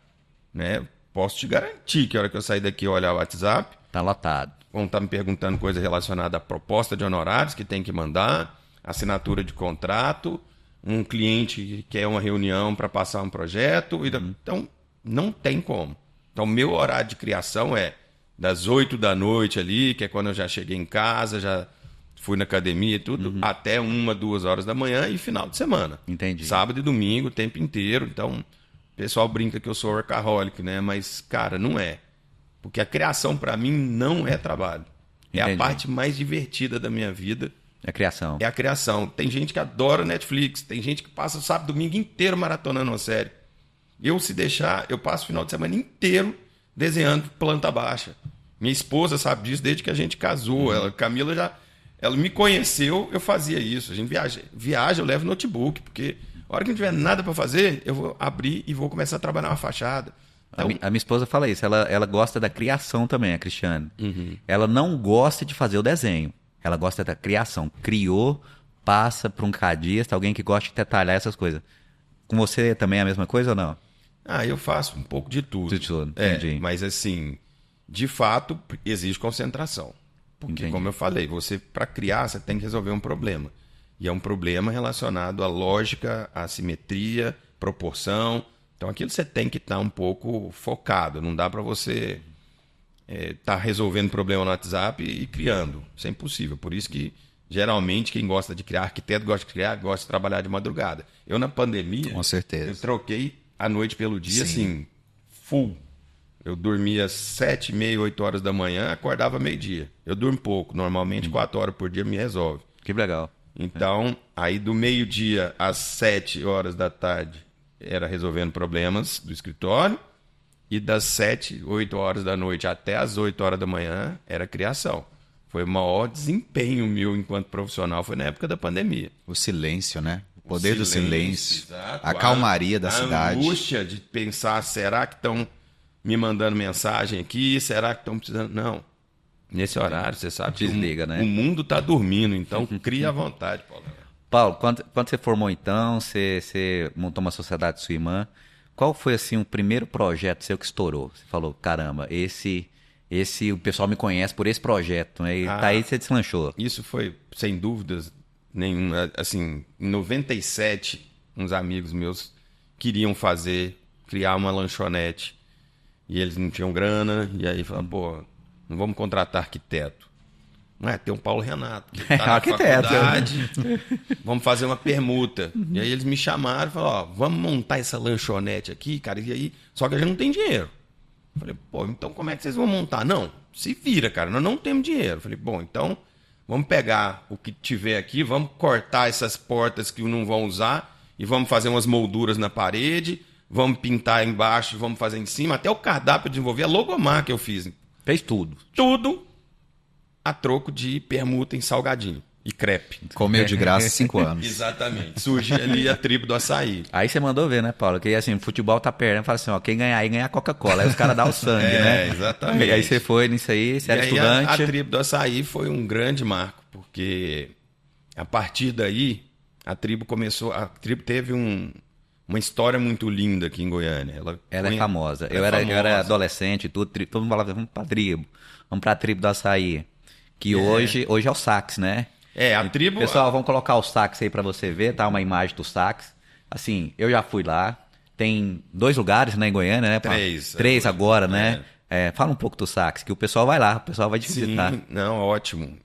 [SPEAKER 3] né? Posso te garantir que a hora que eu sair daqui e olhar o WhatsApp,
[SPEAKER 1] tá lotado.
[SPEAKER 3] Vão estar me perguntando coisa relacionada à proposta de honorários que tem que mandar, assinatura de contrato, um cliente que quer uma reunião para passar um projeto. Então, não tem como. Então, meu horário de criação é das 8 da noite ali, que é quando eu já cheguei em casa, já fui na academia e tudo, até 1, 2 horas da manhã e final de semana.
[SPEAKER 1] Entendi.
[SPEAKER 3] Sábado e domingo, o tempo inteiro. Então, o pessoal brinca que eu sou workaholic, né? Mas, cara, não é. Porque a criação, para mim, não é trabalho. É a parte mais divertida da minha vida.
[SPEAKER 1] É a criação.
[SPEAKER 3] É a criação. Tem gente que adora Netflix, tem gente que passa o sábado e domingo inteiro maratonando uma série. Eu, se deixar, eu passo o final de semana inteiro desenhando planta baixa. Minha esposa sabe disso desde que a gente casou. Camila ela me conheceu, eu fazia isso. A gente viaja, eu levo notebook, porque a hora que não tiver nada para fazer, eu vou abrir e vou começar a trabalhar uma fachada.
[SPEAKER 1] Então, a minha esposa fala isso, ela gosta da criação também, a Cristiane. Ela não gosta de fazer o desenho, ela gosta da criação. Criou, passa para um cadista, alguém que gosta de detalhar essas coisas. Com você também é a mesma coisa ou não?
[SPEAKER 3] Eu faço um pouco de tudo.
[SPEAKER 1] Entendi.
[SPEAKER 3] Mas assim, de fato, exige concentração. Porque, como eu falei, você para criar, você tem que resolver um problema. E é um problema relacionado à lógica, à simetria, proporção. Então, aquilo você tem que estar um pouco focado. Não dá para você estar resolvendo problema no WhatsApp e criando. Isso é impossível. Por isso que, geralmente, quem gosta de criar, arquiteto gosta de criar, gosta de trabalhar de madrugada. Eu, na pandemia,
[SPEAKER 2] com certeza,
[SPEAKER 3] eu troquei a noite pelo dia, assim, full. Eu dormia 7h30, 8 horas da manhã, acordava meio-dia. Eu durmo pouco. Normalmente, 4 horas por dia me resolve.
[SPEAKER 1] Que legal.
[SPEAKER 3] Então, aí do meio-dia às 7 horas da tarde, era resolvendo problemas do escritório, e das 7, 8 horas da noite até as 8 horas da manhã era criação. Foi o maior desempenho meu enquanto profissional, foi na época da pandemia.
[SPEAKER 2] O silêncio, né? O poder do silêncio,
[SPEAKER 3] exato.
[SPEAKER 2] A calmaria da cidade.
[SPEAKER 3] A angústia de pensar, será que estão me mandando mensagem aqui? Será que estão precisando? Não. Nesse horário, você sabe que
[SPEAKER 1] né?
[SPEAKER 3] O mundo está dormindo, então cria à vontade, Paulo.
[SPEAKER 1] Paulo, quando você formou então, você montou uma sociedade com sua irmã, qual foi assim o primeiro projeto seu que estourou? Você falou, caramba, esse o pessoal me conhece por esse projeto, né? E daí você deslanchou.
[SPEAKER 3] Isso foi, sem dúvidas nenhuma, assim, em 97, uns amigos meus queriam criar uma lanchonete, e eles não tinham grana, e aí falaram, pô, não vamos contratar arquiteto. Tem um Paulo Renato, que está na
[SPEAKER 1] arquiteto,
[SPEAKER 3] faculdade, vamos fazer uma permuta. E aí eles me chamaram e falaram, vamos montar essa lanchonete aqui, cara, e aí, só que a gente não tem dinheiro. Eu falei, pô, então como é que vocês vão montar? Não, se vira, cara, nós não temos dinheiro. Eu falei, bom, então vamos pegar o que tiver aqui, vamos cortar essas portas que não vão usar e vamos fazer umas molduras na parede, vamos pintar embaixo, vamos fazer em cima, até o cardápio eu desenvolvi, a logomarca eu fiz.
[SPEAKER 1] Fez tudo.
[SPEAKER 3] Tudo. a troco de permuta em salgadinho e crepe.
[SPEAKER 2] Comeu de graça 5 anos.
[SPEAKER 3] Exatamente. Surge ali a tribo do açaí.
[SPEAKER 1] Aí você mandou ver, né, Paulo? Que assim, futebol tá perdendo. Fala assim, ó, quem ganhar aí ganha a Coca-Cola. Aí os caras dão o sangue, né?
[SPEAKER 3] Exatamente.
[SPEAKER 1] E aí você foi nisso aí, você era
[SPEAKER 3] E aí
[SPEAKER 1] estudante.
[SPEAKER 3] a tribo do açaí foi um grande marco, porque a partir daí a tribo teve uma história muito linda aqui em Goiânia.
[SPEAKER 1] Ela é famosa.
[SPEAKER 3] Ela
[SPEAKER 1] Eu
[SPEAKER 3] é famosa.
[SPEAKER 1] era adolescente, todo mundo falava, vamos pra tribo do açaí. Que hoje é o sax, né?
[SPEAKER 3] A tribo...
[SPEAKER 1] Pessoal, vamos colocar o sax aí pra você ver, tá? Uma imagem do sax. Assim, eu já fui lá. Tem 2 lugares, né, em Goiânia, né? Paulo?
[SPEAKER 3] 3.
[SPEAKER 1] 3 agora, né? Fala um pouco do sax, que o pessoal vai lá, o pessoal vai te visitar.
[SPEAKER 3] Sim, não, ótimo.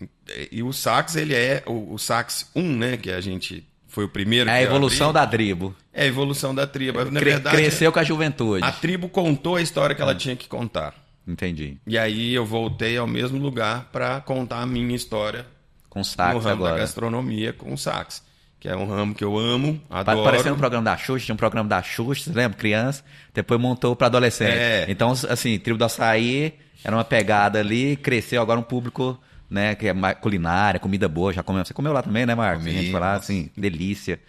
[SPEAKER 3] E o sax, ele é o sax 1, né? Que a gente... Foi o primeiro
[SPEAKER 1] É a
[SPEAKER 3] que eu
[SPEAKER 1] evolução
[SPEAKER 3] abri.
[SPEAKER 1] da tribo.
[SPEAKER 3] É a evolução da tribo. Na verdade,
[SPEAKER 1] Cresceu com a juventude.
[SPEAKER 3] a tribo contou a história que ela tinha que contar.
[SPEAKER 1] Entendi.
[SPEAKER 3] E aí eu voltei ao mesmo lugar para contar a minha história
[SPEAKER 1] Com
[SPEAKER 3] no
[SPEAKER 1] sax
[SPEAKER 3] ramo da
[SPEAKER 1] agora.
[SPEAKER 3] gastronomia com o sax, que é um ramo que eu amo,
[SPEAKER 1] Tá
[SPEAKER 3] adoro.
[SPEAKER 1] parecendo um programa da Xuxa, tinha um programa da Xuxa, você lembra? Criança, depois montou para adolescente. Então, assim, Tribo do Açaí era uma pegada ali, cresceu agora um público, né, que é mais culinária, comida boa, já comeu. Você comeu lá também, né, Marcos?
[SPEAKER 2] Comi,
[SPEAKER 1] A gente foi lá, assim, delícia.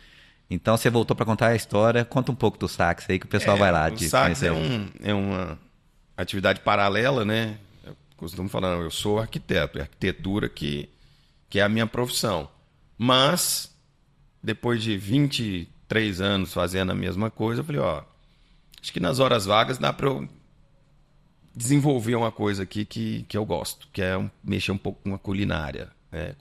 [SPEAKER 1] Então, você voltou para contar a história, conta um pouco do sax aí, que o pessoal vai lá
[SPEAKER 3] O
[SPEAKER 1] te
[SPEAKER 3] sax
[SPEAKER 1] conhecer.
[SPEAKER 3] é uma atividade paralela, né? Eu costumo falar, eu sou arquiteto, é arquitetura que é a minha profissão. Mas, depois de 23 anos fazendo a mesma coisa, eu falei, acho que nas horas vagas dá para eu desenvolver uma coisa aqui que eu gosto, que é mexer um pouco com a culinária, né?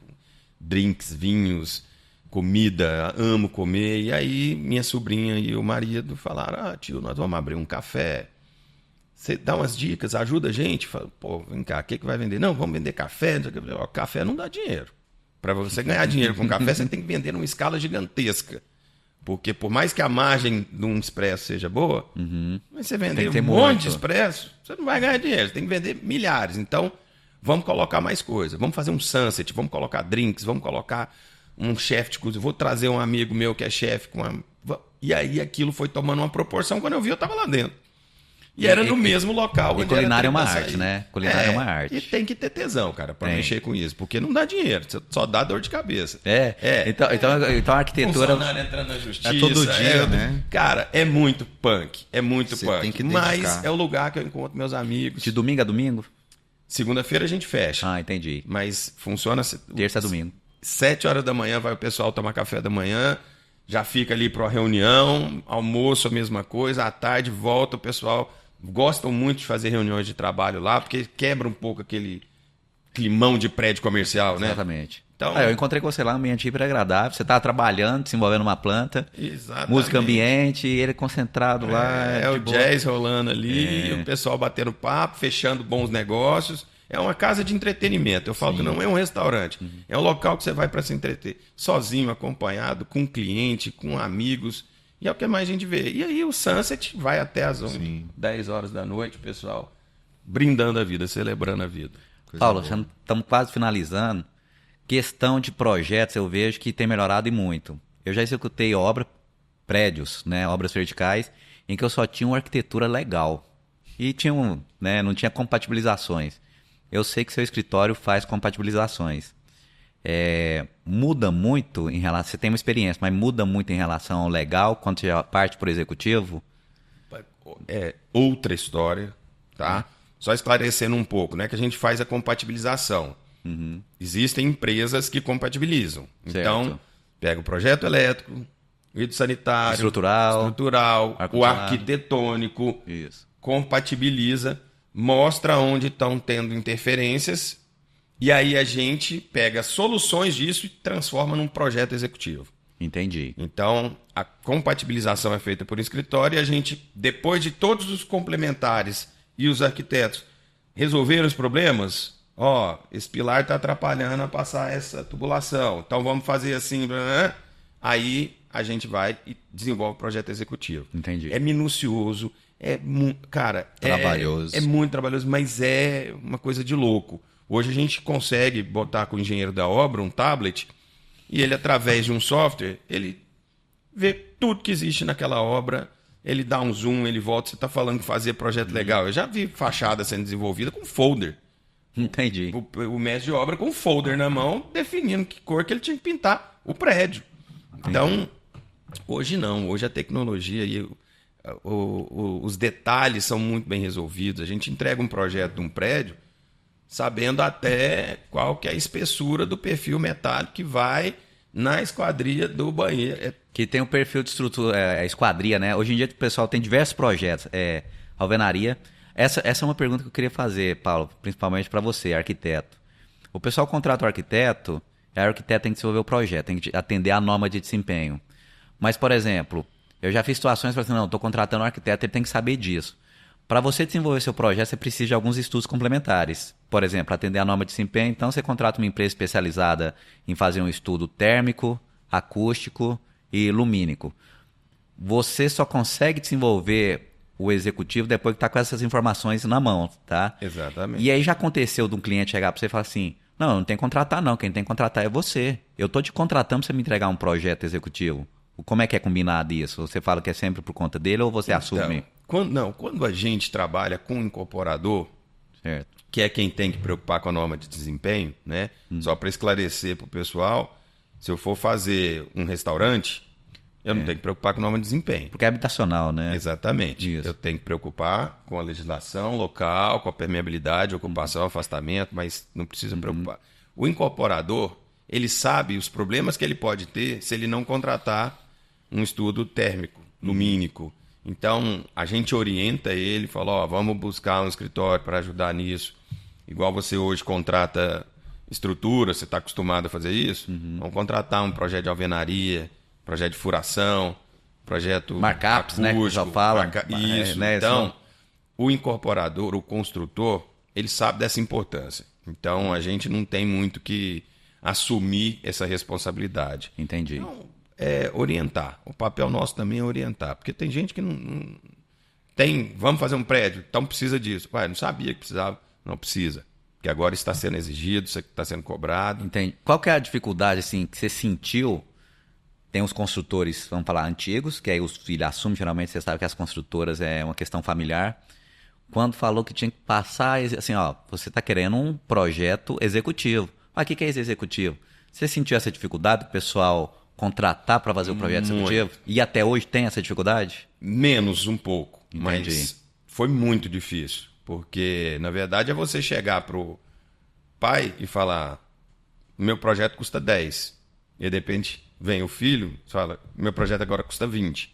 [SPEAKER 3] Drinks, vinhos, comida, amo comer. E aí minha sobrinha e o marido falaram, tio, nós vamos abrir um café. Você dá umas dicas, ajuda a gente. Fala, pô, vem cá, o que vai vender? Não, vamos vender café. Café não dá dinheiro. Para você ganhar dinheiro com café, você tem que vender numa escala gigantesca. Porque por mais que a margem de um expresso seja boa, mas você vender um monte de expresso, você não vai ganhar dinheiro. Você tem que vender milhares. Então, vamos colocar mais coisa. Vamos fazer um sunset, vamos colocar drinks, vamos colocar um chefe de cozinha. Vou trazer um amigo meu que é chefe. E aí aquilo foi tomando uma proporção. Quando eu vi, eu estava lá dentro. E era no mesmo local.
[SPEAKER 1] E culinária é uma arte, né? Culinária é uma arte.
[SPEAKER 3] E tem que ter tesão, cara, para mexer com isso. Porque não dá dinheiro, só dá dor de cabeça.
[SPEAKER 1] Então a arquitetura...
[SPEAKER 3] Funcionário entrando na justiça.
[SPEAKER 2] É todo dia, né?
[SPEAKER 3] Cara, é muito punk. É muito
[SPEAKER 2] Você
[SPEAKER 3] punk.
[SPEAKER 2] tem que
[SPEAKER 3] mas
[SPEAKER 2] dedicar.
[SPEAKER 3] é o lugar que eu encontro meus amigos.
[SPEAKER 1] De domingo a domingo?
[SPEAKER 3] Segunda-feira a gente fecha.
[SPEAKER 1] Ah, entendi.
[SPEAKER 3] Mas funciona...
[SPEAKER 1] Terça a domingo.
[SPEAKER 3] 7 horas da manhã vai o pessoal tomar café da manhã, já fica ali para a reunião, almoço a mesma coisa, à tarde volta, o pessoal gostam muito de fazer reuniões de trabalho lá, porque quebra um pouco aquele climão de prédio comercial, né?
[SPEAKER 1] Exatamente.
[SPEAKER 3] Então,
[SPEAKER 1] eu encontrei com você lá, um ambiente hiper agradável, você estava trabalhando, desenvolvendo uma planta,
[SPEAKER 3] exatamente.
[SPEAKER 1] música ambiente, e ele concentrado lá.
[SPEAKER 3] É o
[SPEAKER 1] boa.
[SPEAKER 3] jazz rolando ali, o pessoal batendo papo, fechando bons negócios. É uma casa de entretenimento. Eu falo que não é um restaurante. É um local que você vai para se entreter. Sozinho, acompanhado, com cliente, com amigos. E é o que mais a gente vê. E aí o Sunset vai até as 10 horas da noite, o pessoal brindando a vida, celebrando a vida.
[SPEAKER 1] Paulo, estamos quase finalizando. Questão de projetos, eu vejo que tem melhorado e muito. Eu já executei prédios, né, obras verticais, em que eu só tinha uma arquitetura legal. E não tinha compatibilizações. Eu sei que seu escritório faz compatibilizações. Muda muito em relação... Você tem uma experiência, mas muda muito em relação ao legal quando você parte para o executivo?
[SPEAKER 3] É outra história, tá? Só esclarecendo um pouco, né? Que a gente faz a compatibilização. Existem empresas que compatibilizam.
[SPEAKER 1] Certo.
[SPEAKER 3] Então, pega o projeto elétrico, o hidrossanitário,
[SPEAKER 1] Estrutural,
[SPEAKER 3] o arquitetônico,
[SPEAKER 1] isso.
[SPEAKER 3] Compatibiliza, mostra onde estão tendo interferências e aí a gente pega soluções disso e transforma num projeto executivo.
[SPEAKER 1] Entendi.
[SPEAKER 3] Então, a compatibilização é feita por escritório e a gente, depois de todos os complementares e os arquitetos resolveram os problemas, esse pilar está atrapalhando a passar essa tubulação, então vamos fazer assim, aí a gente vai e desenvolve o projeto executivo.
[SPEAKER 1] Entendi.
[SPEAKER 3] É minucioso,
[SPEAKER 2] Trabalhoso.
[SPEAKER 3] É muito trabalhoso, mas é uma coisa de louco. Hoje a gente consegue botar com o engenheiro da obra um tablet e ele, através de um software, ele vê tudo que existe naquela obra, ele dá um zoom, ele volta. Você está falando que fazer projeto legal. Eu já vi fachada sendo desenvolvida com folder.
[SPEAKER 1] Entendi.
[SPEAKER 3] O mestre de obra com o folder na mão, definindo que cor que ele tinha que pintar o prédio. Então, hoje não. Hoje a tecnologia e os detalhes são muito bem resolvidos. A gente entrega um projeto de um prédio sabendo até qual que é a espessura do perfil metálico que vai na esquadria do banheiro.
[SPEAKER 1] Que tem um perfil de estrutura, esquadria, né? Hoje em dia o pessoal tem diversos projetos, alvenaria. Essa é uma pergunta que eu queria fazer, Paulo, principalmente para você, arquiteto. O pessoal contrata o arquiteto tem que desenvolver o projeto, tem que atender a norma de desempenho. Mas, por exemplo, eu já fiz situações que eu falei assim, não, estou contratando um arquiteto, ele tem que saber disso. Para você desenvolver seu projeto, você precisa de alguns estudos complementares. Por exemplo, atender a norma de desempenho, então você contrata uma empresa especializada em fazer um estudo térmico, acústico e lumínico. Você só consegue desenvolver o executivo depois que está com essas informações na mão, tá?
[SPEAKER 3] Exatamente.
[SPEAKER 1] E aí já aconteceu de um cliente chegar para você e falar assim, não tem que contratar não, quem tem que contratar é você. Eu estou te contratando para você me entregar um projeto executivo. Como é que é combinado isso? Você fala que é sempre por conta dele ou você assume?
[SPEAKER 3] Quando a gente trabalha com um incorporador,
[SPEAKER 1] Certo.
[SPEAKER 3] que é quem tem que preocupar com a norma de desempenho, né? Só para esclarecer para o pessoal, se eu for fazer um restaurante, eu não tenho que preocupar com a norma de desempenho.
[SPEAKER 1] Porque é habitacional, né?
[SPEAKER 3] Exatamente.
[SPEAKER 1] Isso.
[SPEAKER 3] Eu tenho que preocupar com a legislação local, com a permeabilidade, ocupação, afastamento, mas não precisa preocupar. O incorporador, ele sabe os problemas que ele pode ter se ele não contratar um estudo térmico, lumínico. Então, a gente orienta ele, fala, ó, vamos buscar um escritório para ajudar nisso. Igual você hoje contrata estrutura, você está acostumado a fazer isso? Vamos contratar um projeto de alvenaria, projeto de furação, projeto
[SPEAKER 1] Markups,
[SPEAKER 3] acústico,
[SPEAKER 1] né? Que já fala.
[SPEAKER 3] Isso.
[SPEAKER 1] Né?
[SPEAKER 3] Então, o incorporador, o construtor, ele sabe dessa importância. Então, a gente não tem muito que assumir essa responsabilidade.
[SPEAKER 1] Entendi.
[SPEAKER 3] Então, é orientar. O papel nosso também é orientar. Porque tem gente que não tem... Vamos fazer um prédio, então precisa disso. Vai, não sabia que precisava. Não precisa. Porque agora está sendo exigido, isso está sendo cobrado.
[SPEAKER 1] Entendi. Qual que é a dificuldade assim, que você sentiu? Tem os construtores, vamos falar, antigos, que aí os filhos assumem, geralmente você sabe que as construtoras é uma questão familiar. Quando falou que tinha que passar, assim, ó, você está querendo um projeto executivo. Mas o que é esse executivo? Você sentiu essa dificuldade do pessoal contratar para fazer o projeto executivo? E até hoje tem essa dificuldade?
[SPEAKER 3] Menos um pouco,
[SPEAKER 1] Entendi.
[SPEAKER 3] mas foi muito difícil. Porque, na verdade, é você chegar pro pai e falar, meu projeto custa 10. E, de repente, vem o filho e fala, meu projeto agora custa 20.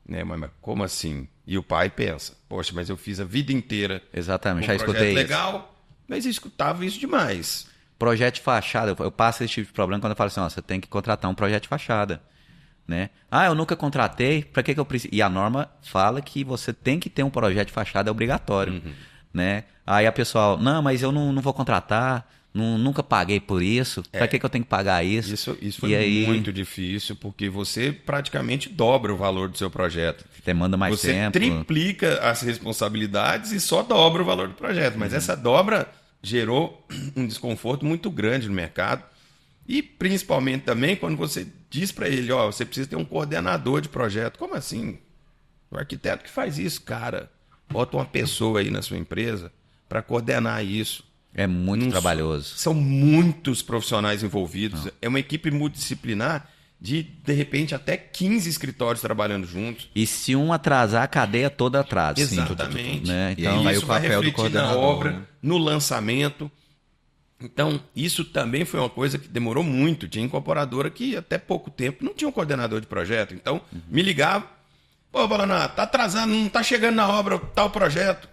[SPEAKER 3] Né? Mas como assim? E o pai pensa, poxa, mas eu fiz a vida inteira
[SPEAKER 1] Exatamente, já
[SPEAKER 3] um
[SPEAKER 1] escutei
[SPEAKER 3] projeto
[SPEAKER 1] isso.
[SPEAKER 3] legal, mas eu escutava isso demais.
[SPEAKER 1] Projeto de fachada, eu passo esse tipo de problema quando eu falo assim, ó, você tem que contratar um projeto de fachada, né? Ah, eu nunca contratei, para que eu preciso? E a norma fala que você tem que ter um projeto de fachada, é obrigatório, né? Aí a pessoa, não, mas eu não vou contratar, nunca paguei por isso, para que eu tenho que pagar isso?
[SPEAKER 3] Isso foi muito difícil, porque você praticamente dobra o valor do seu projeto.
[SPEAKER 1] Você manda mais
[SPEAKER 3] você
[SPEAKER 1] tempo.
[SPEAKER 3] Triplica as responsabilidades e só dobra o valor do projeto. Mas essa dobra gerou um desconforto muito grande no mercado. E principalmente também quando você diz para ele, ó, você precisa ter um coordenador de projeto. Como assim? O arquiteto que faz isso, cara. Bota uma pessoa aí na sua empresa para coordenar isso.
[SPEAKER 1] É muito trabalhoso.
[SPEAKER 3] São muitos profissionais envolvidos. É uma equipe multidisciplinar de repente, até 15 escritórios trabalhando juntos.
[SPEAKER 1] E se um atrasar, a cadeia toda atrasa.
[SPEAKER 3] Exatamente.
[SPEAKER 1] Né?
[SPEAKER 3] Então, e aí isso vai refletir na obra, no lançamento. Então, isso também foi uma coisa que demorou muito. Tinha incorporadora que até pouco tempo não tinha um coordenador de projeto. Então, me ligava. Pô, Balaná, tá atrasando, não tá chegando na obra tal projeto.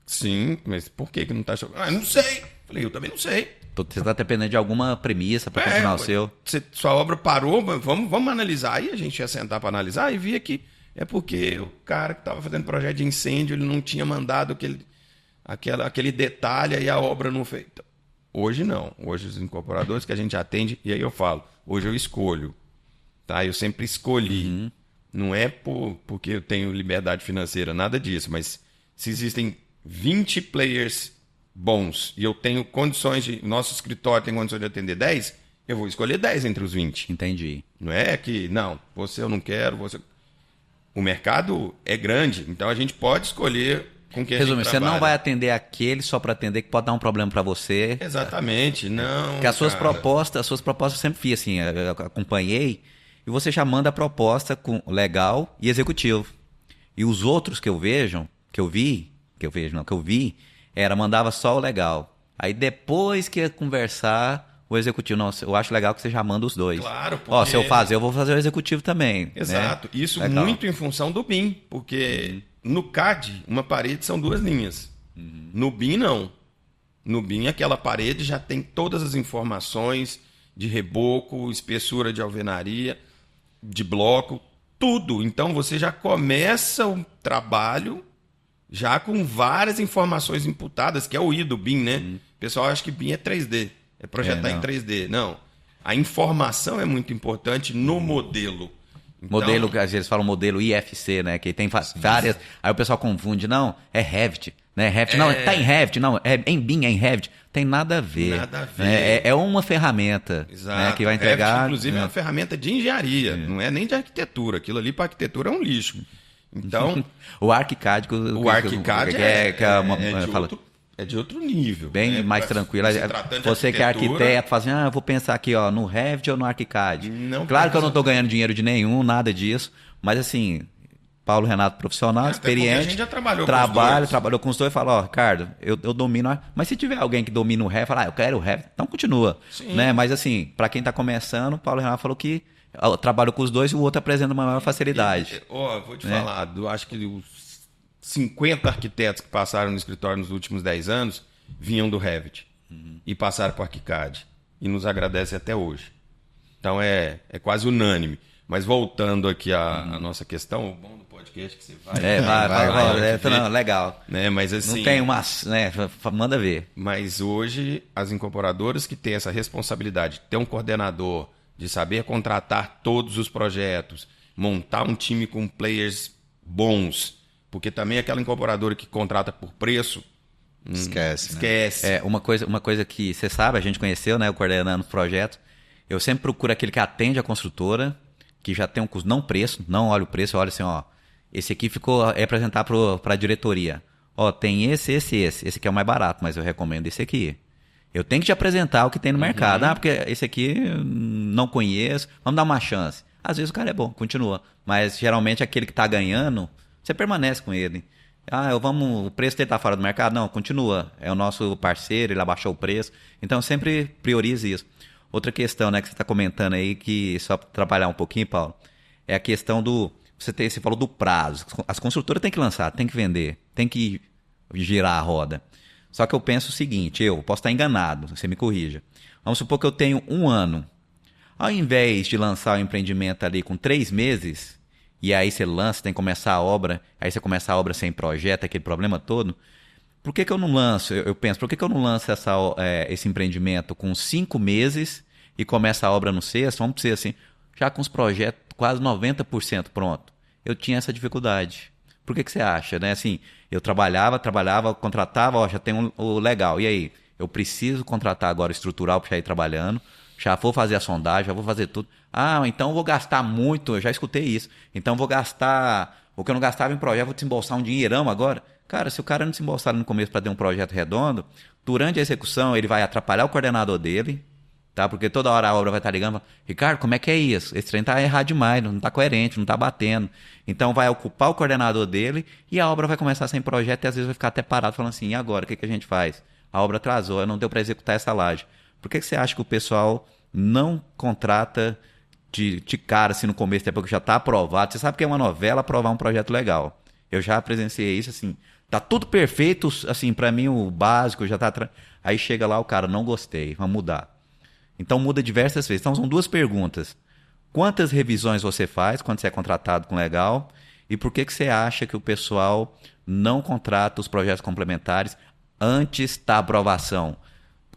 [SPEAKER 3] Sim, mas por que não tá chegando? Ah, não sei. Falei, eu também não sei.
[SPEAKER 1] Você está dependendo de alguma premissa para continuar o seu.
[SPEAKER 3] Sua obra parou, vamos analisar. Aí a gente ia sentar para analisar e via que é porque o cara que estava fazendo projeto de incêndio, ele não tinha mandado aquele detalhe e a obra não fez. Hoje não. Hoje os incorporadores que a gente atende, e aí eu falo, hoje eu escolho. Tá? Eu sempre escolhi. Não é porque eu tenho liberdade financeira, nada disso, mas se existem 20 players bons e eu tenho condições nosso escritório tem condições de atender 10, eu vou escolher 10 entre os 20.
[SPEAKER 1] Entendi.
[SPEAKER 3] Não é que, não, você eu não quero, você... O mercado é grande, então a gente pode escolher com quem
[SPEAKER 1] Resumindo,
[SPEAKER 3] a gente
[SPEAKER 1] você não
[SPEAKER 3] trabalha.
[SPEAKER 1] vai atender aquele só para atender que pode dar um problema para você.
[SPEAKER 3] Exatamente, não.
[SPEAKER 1] Porque as suas propostas eu sempre fiz assim, eu acompanhei, e você já manda a proposta com legal e executivo. E os outros que eu vi, mandava só o legal. Aí depois que ia conversar, o executivo, não, eu acho legal que você já manda os dois.
[SPEAKER 3] Claro, porque...
[SPEAKER 1] Ó, se eu fazer, eu vou fazer o executivo também.
[SPEAKER 3] Exato.
[SPEAKER 1] Né?
[SPEAKER 3] Isso
[SPEAKER 1] Legal.
[SPEAKER 3] muito em função do BIM, porque no CAD, uma parede são 2 linhas. No BIM, não. No BIM, aquela parede já tem todas as informações de reboco, espessura de alvenaria, de bloco, tudo. Então, você já começa o trabalho já com várias informações imputadas, que é o I do BIM, né? O pessoal acha que BIM é 3D, é projetar em 3D. Não. A informação é muito importante no modelo. Então,
[SPEAKER 1] Modelo, às vezes eles falam modelo IFC, né? Que tem várias. Aí o pessoal confunde, não, é Revit. Né? Revit, não, tá em Revit, não, é em BIM, é em Revit. Tem nada a ver.
[SPEAKER 3] Nada a ver.
[SPEAKER 1] Né? É uma ferramenta,
[SPEAKER 3] exato.
[SPEAKER 1] Né? Que vai entregar.
[SPEAKER 3] Revit, inclusive, é uma ferramenta de engenharia, não é nem de arquitetura. Aquilo ali para arquitetura é um lixo. Então,
[SPEAKER 1] o ArchiCAD,
[SPEAKER 3] é de outro nível.
[SPEAKER 1] Bem
[SPEAKER 3] né?
[SPEAKER 1] mais tranquilo. Você que é arquiteto, fala assim, eu vou pensar aqui ó, no Revit ou no ArchiCAD. Claro que eu não estou ganhando dinheiro de nenhum, nada disso, mas assim, Paulo Renato profissional, experiente,
[SPEAKER 3] a gente já trabalhou
[SPEAKER 1] trabalhou com os dois e fala, ó, Ricardo, eu domino, mas se tiver alguém que domina o Revit, fala, eu quero o Revit, então continua. Né? Mas assim, para quem está começando, Paulo Renato falou que trabalho com os dois e o outro apresenta uma maior facilidade.
[SPEAKER 3] Vou te falar, acho que os 50 arquitetos que passaram no escritório nos últimos 10 anos vinham do Revit e passaram para o ArchiCAD e nos agradecem até hoje. Então é quase unânime. Mas voltando aqui à nossa questão, o bom do podcast é que você vai.
[SPEAKER 1] Não, legal.
[SPEAKER 3] Né? Mas assim,
[SPEAKER 1] não tem uma. Né? Manda ver.
[SPEAKER 3] Mas hoje as incorporadoras que têm essa responsabilidade de ter um coordenador, de saber contratar todos os projetos, montar um time com players bons, porque também aquela incorporadora que contrata por preço
[SPEAKER 2] esquece.
[SPEAKER 1] Né? Uma coisa que você sabe, a gente conheceu, né, o coordenando o projeto. Eu sempre procuro aquele que atende a construtora, que já tem um custo, não preço, não olha o preço, olha assim, ó, esse aqui ficou apresentar para a diretoria. Ó, tem esse aqui é o mais barato, mas eu recomendo esse aqui. Eu tenho que te apresentar o que tem no mercado. Ah, porque esse aqui não conheço, vamos dar uma chance. Às vezes o cara é bom, continua. Mas geralmente aquele que está ganhando, você permanece com ele. Ah, o preço dele está fora do mercado? Não, continua. É o nosso parceiro, ele abaixou o preço. Então sempre priorize isso. Outra questão, né, que você está comentando aí, que só para trabalhar um pouquinho, Paulo, é a questão do... Você falou do prazo. As construtoras têm que lançar, têm que vender, têm que girar a roda. Só que eu penso o seguinte, eu posso estar enganado, você me corrija. Vamos supor que eu tenho 1 ano. Ao invés de lançar o empreendimento ali com 3 meses, e aí você lança, tem que começar a obra, aí você começa a obra sem projeto, aquele problema todo, por que eu não lanço, eu penso, por que eu não lanço esse empreendimento com 5 meses e começa a obra no 6º, vamos dizer assim, já com os projetos quase 90% pronto. Eu tinha essa dificuldade. Por que você acha? Né? Assim, eu trabalhava, contratava, ó, já tem o legal. E aí? Eu preciso contratar agora o estrutural para já ir trabalhando, já vou fazer a sondagem, já vou fazer tudo. Ah, então eu vou gastar muito, eu já escutei isso. Então eu vou gastar, o que eu não gastava em projeto, vou desembolsar um dinheirão agora. Cara, se o cara não desembolsar no começo para ter um projeto redondo, durante a execução ele vai atrapalhar o coordenador dele, tá? Porque toda hora a obra vai estar ligando, Ricardo, como é que é isso? Esse trem está errado demais, não está coerente, não está batendo. Então vai ocupar o coordenador dele e a obra vai começar sem projeto e às vezes vai ficar até parado falando assim, e agora, o que a gente faz? A obra atrasou, não deu para executar essa laje. Por que você acha que o pessoal não contrata de cara assim no começo, depois que já está aprovado? Você sabe que é uma novela aprovar um projeto legal. Eu já presenciei isso, assim, tá tudo perfeito, assim, para mim o básico já tá... Aí chega lá o cara, não gostei, vamos mudar. Então muda diversas vezes. Então são 2 perguntas. Quantas revisões você faz quando você é contratado com legal? E por que você acha que o pessoal não contrata os projetos complementares antes da aprovação?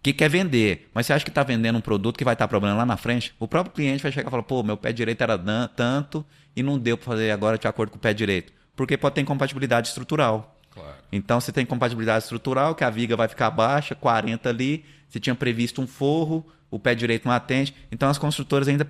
[SPEAKER 1] Que quer vender, mas você acha que está vendendo um produto que vai estar problema lá na frente? O próprio cliente vai chegar e falar, pô, meu pé direito era tanto e não deu para fazer agora de acordo com o pé direito. Porque pode ter incompatibilidade estrutural. Claro. Então, você tem incompatibilidade estrutural, que a viga vai ficar baixa, 40 ali, você tinha previsto um forro, o pé direito não atende. Então, as construtoras ainda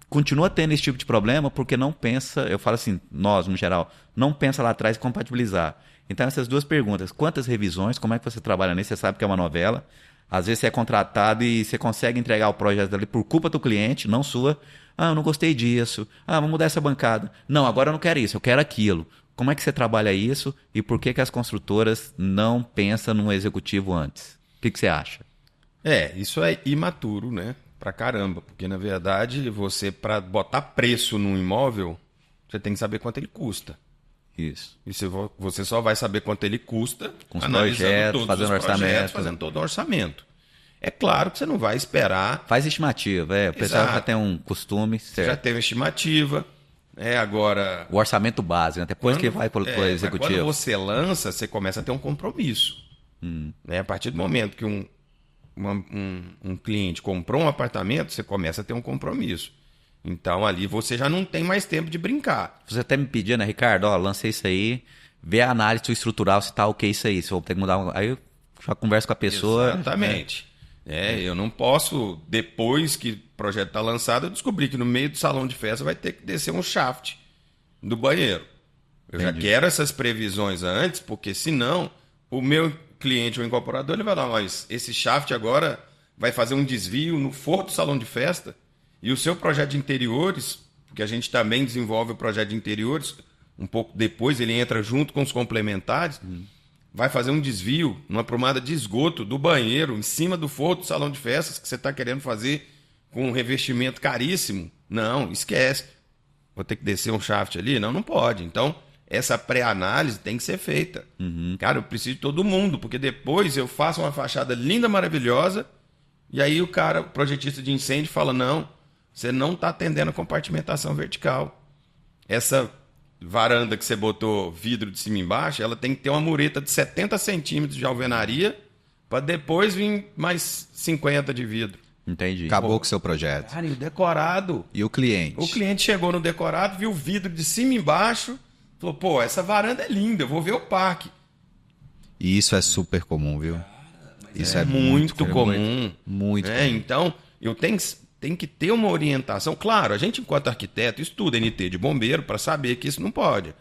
[SPEAKER 1] continua tendo esse tipo de problema porque não pensa, eu falo assim, nós, no geral, não pensa lá atrás em compatibilizar. Então, essas duas perguntas, quantas revisões, como é que você trabalha nisso? Você sabe que é uma novela, às vezes você é contratado e você consegue entregar o projeto ali por culpa do cliente, não sua. Ah, eu não gostei disso. Ah, vamos mudar essa bancada. Não, agora eu não quero isso, eu quero aquilo. Como é que você trabalha isso e por que as construtoras não pensam no executivo antes? O que você acha?
[SPEAKER 3] Isso é imaturo, né? Pra caramba. Porque, na verdade, você, para botar preço num imóvel, você tem que saber quanto ele custa.
[SPEAKER 1] Isso.
[SPEAKER 3] E você só vai saber quanto ele custa
[SPEAKER 1] com os projetos, fazendo orçamento.
[SPEAKER 3] Fazendo todo o orçamento. É claro que você não vai esperar.
[SPEAKER 1] Faz estimativa, o pessoal já tem um costume.
[SPEAKER 3] Você já teve estimativa. Agora.
[SPEAKER 1] O orçamento base, né? Depois que vai para o executivo.
[SPEAKER 3] Quando você lança, você começa a ter um compromisso. A partir do momento que um cliente comprou um apartamento, você começa a ter um compromisso. Então ali você já não tem mais tempo de brincar.
[SPEAKER 1] Você até me pediu, né, Ricardo? Lancei isso aí, vê a análise estrutural se tá ok isso aí. Se eu vou ter que mudar. Aí eu já converso com a pessoa.
[SPEAKER 3] Exatamente. Eu não posso, depois que o projeto está lançado, eu descobrir que no meio do salão de festa vai ter que descer um shaft do banheiro. Eu já quero essas previsões antes, porque senão o meu cliente ou incorporador ele vai dar, mas esse shaft agora vai fazer um desvio no forro do salão de festa e o seu projeto de interiores, porque a gente também desenvolve o projeto de interiores, um pouco depois ele entra junto com os complementares, vai fazer um desvio numa prumada de esgoto do banheiro em cima do forro do salão de festas que você está querendo fazer com um revestimento caríssimo. Não, esquece. Vou ter que descer um shaft ali? Não pode. Então, essa pré-análise tem que ser feita. Cara, eu preciso de todo mundo, porque depois eu faço uma fachada linda, maravilhosa, e aí o projetista de incêndio, fala, não, você não está atendendo a compartimentação vertical. Essa varanda que você botou vidro de cima e embaixo, ela tem que ter uma mureta de 70 centímetros de alvenaria para depois vir mais 50 de vidro.
[SPEAKER 1] Entendi.
[SPEAKER 2] Acabou com o seu projeto.
[SPEAKER 3] Cara, e o decorado?
[SPEAKER 2] E o cliente?
[SPEAKER 3] O cliente chegou no decorado, viu o vidro de cima e embaixo, falou, pô, essa varanda é linda, eu vou ver o parque.
[SPEAKER 2] E isso é super comum, viu?
[SPEAKER 3] Isso é muito comum.
[SPEAKER 2] Muito comum.
[SPEAKER 3] Então, eu tenho que ter uma orientação. Claro, a gente, enquanto arquiteto, estuda NT de bombeiro para saber que isso não pode.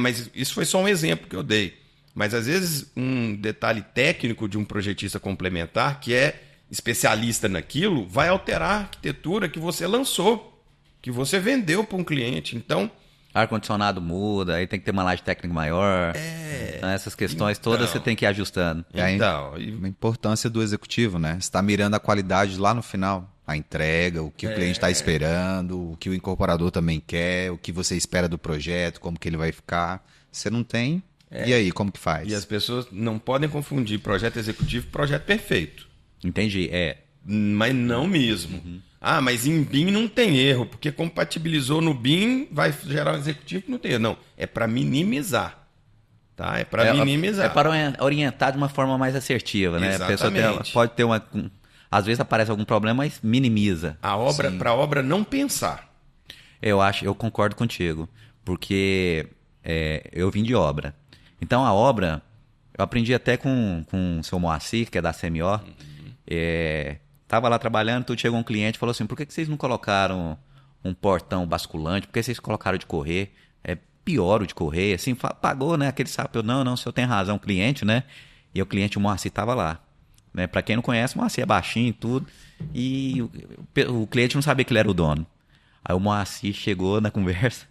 [SPEAKER 3] Mas isso foi só um exemplo que eu dei. Mas, às vezes, um detalhe técnico de um projetista complementar, que é especialista naquilo, vai alterar a arquitetura que você lançou, que você vendeu para um cliente. Então,
[SPEAKER 1] ar-condicionado muda, aí tem que ter uma laje técnica maior. Então, essas questões todas você tem que ir ajustando.
[SPEAKER 2] A importância do executivo, né? Você está mirando a qualidade lá no final. A entrega, o que o cliente está esperando, o que o incorporador também quer, o que você espera do projeto, como que ele vai ficar. Você não tem, e aí, como que faz?
[SPEAKER 3] E as pessoas não podem confundir projeto executivo e projeto perfeito.
[SPEAKER 1] Entendi,
[SPEAKER 3] Mas não mesmo. Mas em BIM não tem erro, porque compatibilizou no BIM, vai gerar um executivo que não tem erro. Não, é para minimizar. Tá? É para minimizar.
[SPEAKER 1] É para orientar de uma forma mais assertiva, né?
[SPEAKER 3] Exatamente.
[SPEAKER 1] A pessoa pode ter uma... Às vezes aparece algum problema, mas minimiza.
[SPEAKER 3] Para a obra não pensar.
[SPEAKER 1] Eu concordo contigo, porque eu vim de obra. Então a obra, eu aprendi até com o seu Moacir, que é da CMO. Tava lá trabalhando, tudo, chegou um cliente e falou assim, por que vocês não colocaram um portão basculante? Por que vocês colocaram de correr? É pior o de correr, assim, pagou, né? Aquele sapo, não, o senhor tem razão, o cliente, né? E o cliente, o Moacir, tava lá. Né? Para quem não conhece, o Moacir é baixinho e tudo. E o cliente não sabia que ele era o dono. Aí o Moacir chegou na conversa,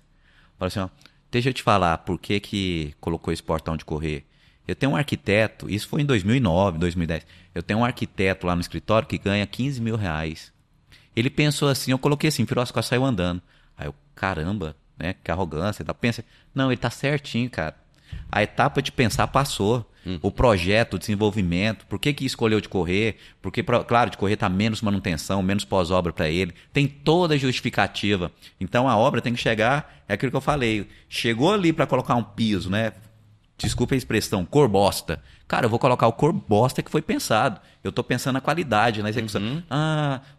[SPEAKER 1] falou assim, deixa eu te falar por que colocou esse portão de correr. Eu tenho um arquiteto, isso foi em 2009, 2010. Eu tenho um arquiteto lá no escritório que ganha 15 mil reais. Ele pensou assim, eu coloquei assim, virou as costas, saiu andando. Aí eu, caramba, né? Que arrogância. Pensa, não, ele tá certinho, cara. A etapa de pensar passou. O projeto, o desenvolvimento, por que escolheu de correr? Porque, claro, de correr tá menos manutenção, menos pós-obra para ele. Tem toda a justificativa. Então a obra tem que chegar, é aquilo que eu falei. Chegou ali para colocar um piso, né? Desculpa a expressão, cor bosta. Cara, eu vou colocar o cor bosta que foi pensado. Eu tô pensando na qualidade, na execução.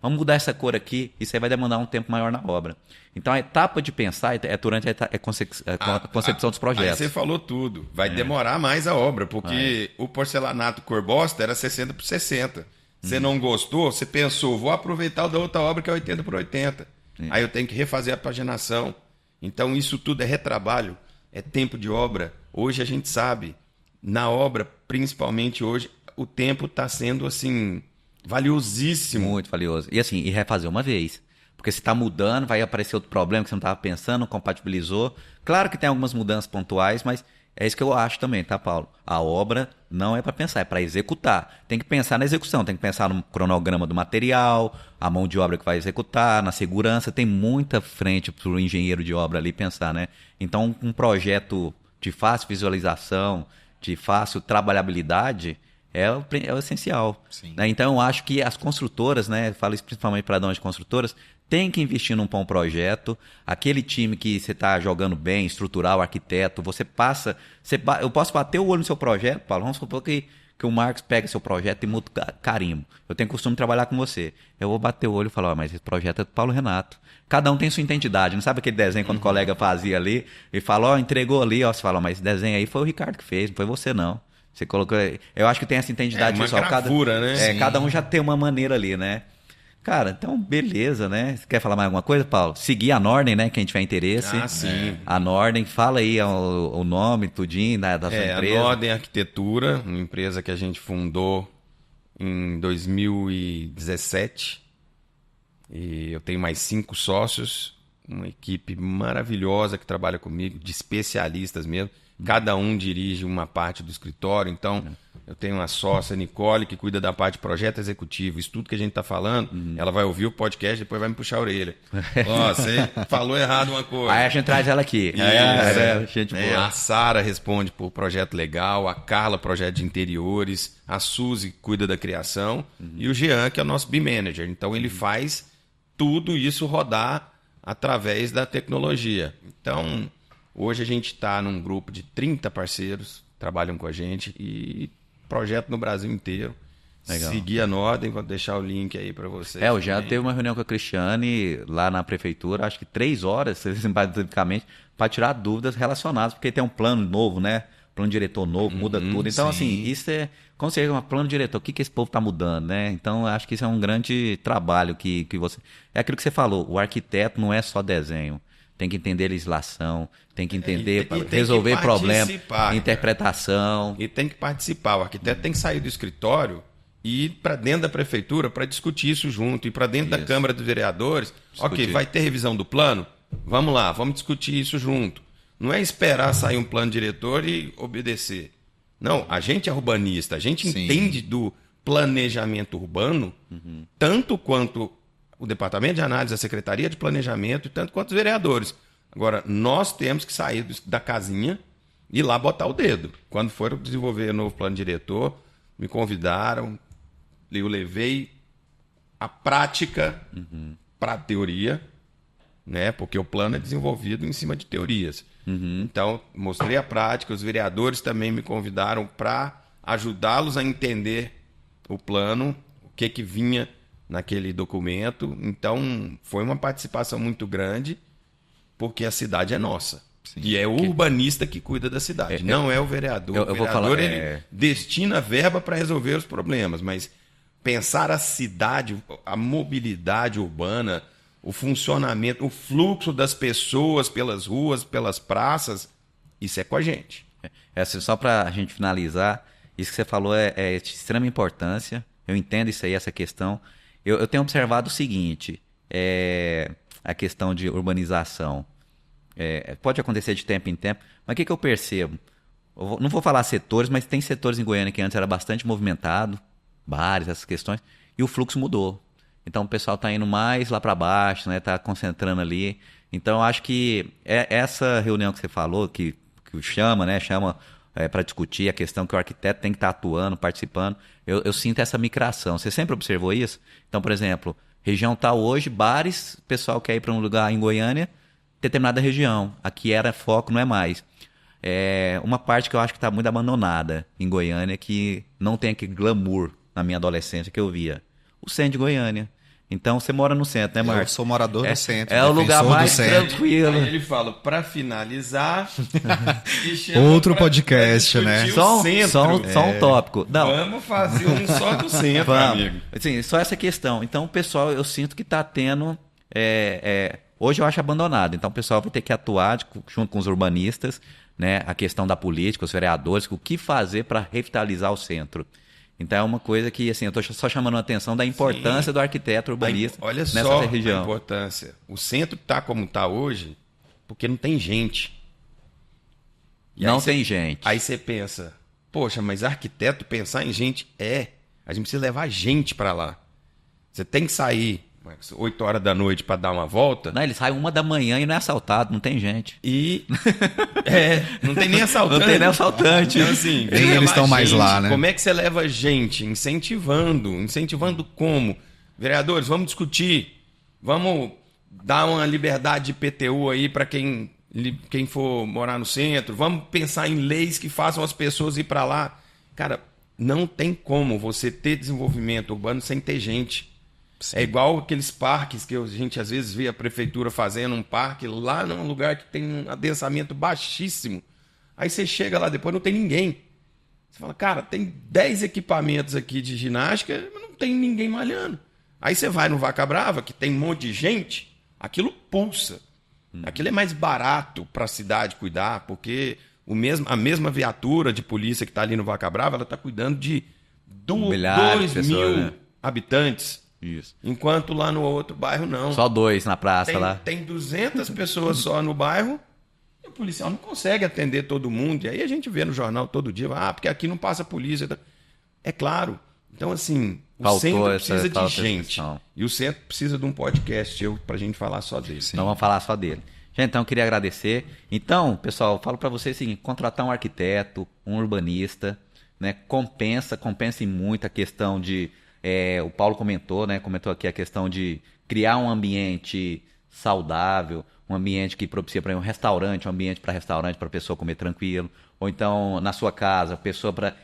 [SPEAKER 1] Vamos mudar essa cor aqui. Isso aí vai demandar um tempo maior na obra. Então a etapa de pensar é durante a concepção dos projetos.
[SPEAKER 3] Aí você falou tudo. Vai demorar mais a obra, porque o porcelanato cor bosta era 60 por 60. Você não gostou, você pensou, vou aproveitar o da outra obra que é 80 por 80. Aí eu tenho que refazer a paginação. Então isso tudo é retrabalho, é tempo de obra. Hoje a gente sabe, na obra, principalmente hoje, o tempo está sendo assim valiosíssimo.
[SPEAKER 1] Muito valioso. E assim, e refazer uma vez. Porque se está mudando, vai aparecer outro problema que você não estava pensando, compatibilizou. Claro que tem algumas mudanças pontuais, mas é isso que eu acho também, tá, Paulo? A obra não é para pensar, é para executar. Tem que pensar na execução, tem que pensar no cronograma do material, a mão de obra que vai executar, na segurança. Tem muita frente para o engenheiro de obra ali pensar, né? Então, um projeto de fácil visualização, de fácil trabalhabilidade, é o essencial. Né? Então, eu acho que as construtoras, né, falo isso principalmente para donas de construtoras, tem que investir num bom projeto. Aquele time que você está jogando bem, estrutural, o arquiteto, você passa... eu posso bater o olho no seu projeto, Paulo, vamos supor que o Marcos pega seu projeto e muda carimbo. Eu tenho costume de trabalhar com você. Eu vou bater o olho e falar, mas esse projeto é do Paulo Renato. Cada um tem sua identidade. Não sabe aquele desenho quando o colega fazia ali e fala, entregou ali, você fala, mas esse desenho aí foi o Ricardo que fez, não foi você não. Você colocou... Eu acho que tem essa identidade
[SPEAKER 3] pessoal. Gravura, né?
[SPEAKER 1] Cada um já tem uma maneira ali, né? Cara, então beleza, né? Você quer falar mais alguma coisa, Paulo? Seguir a Norden, né? Quem tiver interesse.
[SPEAKER 3] Sim.
[SPEAKER 1] A Norden, fala aí o nome, tudinho da sua empresa.
[SPEAKER 3] A Norden Arquitetura, uma empresa que a gente fundou em 2017. E eu tenho mais 5 sócios, uma equipe maravilhosa que trabalha comigo, de especialistas mesmo. Cada um dirige uma parte do escritório, então eu tenho uma sócia, Nicole, que cuida da parte de projeto executivo. Isso tudo que a gente está falando, ela vai ouvir o podcast e depois vai me puxar a orelha. Ó, você falou errado uma coisa.
[SPEAKER 1] Aí a gente traz ela aqui. Gente boa.
[SPEAKER 3] A Sara responde por projeto legal, a Carla, projeto de interiores, a Suzy cuida da criação e o Jean, que é o nosso B-Manager. Então ele faz tudo isso rodar através da tecnologia. Então... Hoje a gente está num grupo de 30 parceiros que trabalham com a gente e projeto no Brasil inteiro. Legal. Seguir a Norden, vou deixar o link aí para vocês.
[SPEAKER 1] Eu já teve uma reunião com a Cristiane lá na prefeitura, acho que 3 horas, basicamente, para tirar dúvidas relacionadas, porque tem um plano novo, né? Plano diretor novo, muda tudo. Então, assim, isso é... Como você chama plano diretor, o que esse povo está mudando, né? Então, acho que isso é um grande trabalho que você... É aquilo que você falou, o arquiteto não é só desenho. Tem que entender legislação, tem que entender, resolver problemas, interpretação.
[SPEAKER 3] E tem que participar. O arquiteto tem que sair do escritório e ir para dentro da prefeitura para discutir isso junto. Ir para dentro da Câmara dos Vereadores. Ok, vai ter revisão do plano? Vamos lá, vamos discutir isso junto. Não é esperar sair um plano diretor e obedecer. Não, a gente é urbanista, a gente entende do planejamento urbano tanto quanto... o Departamento de Análise, a Secretaria de Planejamento e tanto quanto os vereadores. Agora, nós temos que sair da casinha e ir lá botar o dedo. Quando for desenvolver o novo plano diretor, me convidaram, eu levei a prática para a teoria, né? Porque o plano é desenvolvido em cima de teorias. Então, mostrei a prática, os vereadores também me convidaram para ajudá-los a entender o plano, o que vinha naquele documento. Então, foi uma participação muito grande, porque a cidade é nossa. E é o urbanista que cuida da cidade, não é o vereador. O vereador ele destina verba para resolver os problemas, mas pensar a cidade, a mobilidade urbana, o funcionamento, o fluxo das pessoas pelas ruas, pelas praças, isso é com a gente.
[SPEAKER 1] Só para a gente finalizar, isso que você falou é de extrema importância. Eu entendo isso aí, essa questão. Eu tenho observado o seguinte, a questão de urbanização. Pode acontecer de tempo em tempo, mas o que eu percebo? Não vou falar setores, mas tem setores em Goiânia que antes era bastante movimentado, bares, essas questões, e o fluxo mudou. Então o pessoal está indo mais lá para baixo, está concentrando ali. Então eu acho que essa reunião que você falou, que chama para discutir a questão que o arquiteto tem que estar atuando, participando, eu sinto essa migração. Você sempre observou isso? Então, por exemplo, região tal hoje, bares, o pessoal quer ir para um lugar em Goiânia, determinada região. Aqui era foco, não é mais. Uma parte que eu acho que está muito abandonada em Goiânia, que não tem aquele glamour na minha adolescência que eu via. O centro de Goiânia. Então, você mora no centro, né, Marcos?
[SPEAKER 2] Eu sou morador do centro.
[SPEAKER 1] É o lugar mais tranquilo.
[SPEAKER 3] Aí ele fala, para finalizar...
[SPEAKER 2] Outro podcast, né?
[SPEAKER 1] Só um tópico. Não.
[SPEAKER 3] Vamos fazer um só do centro, amigo.
[SPEAKER 1] Assim, só essa questão. Então, o pessoal, eu sinto que está tendo hoje eu acho abandonado. Então o pessoal vai ter que atuar junto com os urbanistas, né, a questão da política, os vereadores, o que fazer para revitalizar o centro. Então é uma coisa que, assim, eu estou só chamando a atenção da importância do arquiteto urbanista
[SPEAKER 3] Olha
[SPEAKER 1] nessa
[SPEAKER 3] só
[SPEAKER 1] região.
[SPEAKER 3] a importância. O centro está como está hoje porque não tem gente. E
[SPEAKER 1] não
[SPEAKER 3] aí
[SPEAKER 1] tem gente.
[SPEAKER 3] Aí você pensa, poxa, mas arquiteto pensar em gente a gente precisa levar gente para lá. Você tem que sair 8 horas da noite para dar uma volta.
[SPEAKER 1] Não, ele sai 1 da manhã e não é assaltado, não tem gente.
[SPEAKER 3] E não tem nem assaltante.
[SPEAKER 1] Não tem nem assaltante.
[SPEAKER 3] Então, assim,
[SPEAKER 2] Nem eles estão mais lá, né?
[SPEAKER 3] Como é que você leva gente? Incentivando como? Vereadores, vamos discutir. Vamos dar uma liberdade de IPTU aí para quem for morar no centro. Vamos pensar em leis que façam as pessoas ir para lá. Cara, não tem como você ter desenvolvimento urbano sem ter gente. Sim. É igual aqueles parques que a gente às vezes vê a prefeitura fazendo um parque lá num lugar que tem um adensamento baixíssimo. Aí você chega lá depois não tem ninguém. Você fala, cara, tem 10 equipamentos aqui de ginástica, mas não tem ninguém malhando. Aí você vai no Vaca Brava, que tem um monte de gente, aquilo pulsa. Aquilo é mais barato para a cidade cuidar, porque a mesma viatura de polícia que está ali no Vaca Brava, ela está cuidando de 2 mil habitantes.
[SPEAKER 1] Isso.
[SPEAKER 3] Enquanto lá no outro bairro não.
[SPEAKER 1] Só 2 na praça lá.
[SPEAKER 3] Tem 200 pessoas só no bairro e o policial não consegue atender todo mundo. E aí a gente vê no jornal todo dia, porque aqui não passa polícia. É claro. Então, assim, o centro precisa de gente. E o centro precisa de um podcast para a gente falar só dele.
[SPEAKER 1] Então vamos falar só dele. Gente, então eu queria agradecer. Então, pessoal, eu falo para vocês o seguinte, contratar um arquiteto, um urbanista, né, compensa muito a questão de... o Paulo comentou aqui a questão de criar um ambiente saudável, um ambiente que propicia para um restaurante, um ambiente para restaurante, para a pessoa comer tranquilo, ou então na sua casa,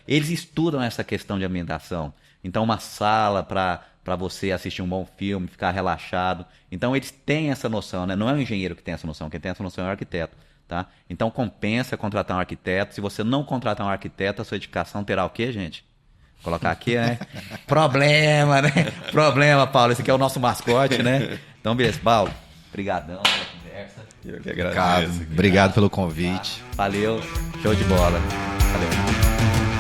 [SPEAKER 1] eles estudam essa questão de ambientação. Então uma sala para você assistir um bom filme, ficar relaxado. Então eles têm essa noção, né? Não é o engenheiro que tem essa noção, quem tem essa noção é o arquiteto. Tá? Então compensa contratar um arquiteto. Se você não contratar um arquiteto, a sua edificação terá o quê, gente? Colocar aqui, né? Problema, né? Problema, Paulo. Esse aqui é o nosso mascote, né? Então, beleza. Paulo, brigadão pela conversa.
[SPEAKER 3] Eu que agradeço.
[SPEAKER 2] Obrigado pelo convite.
[SPEAKER 1] Valeu. Show de bola. Valeu.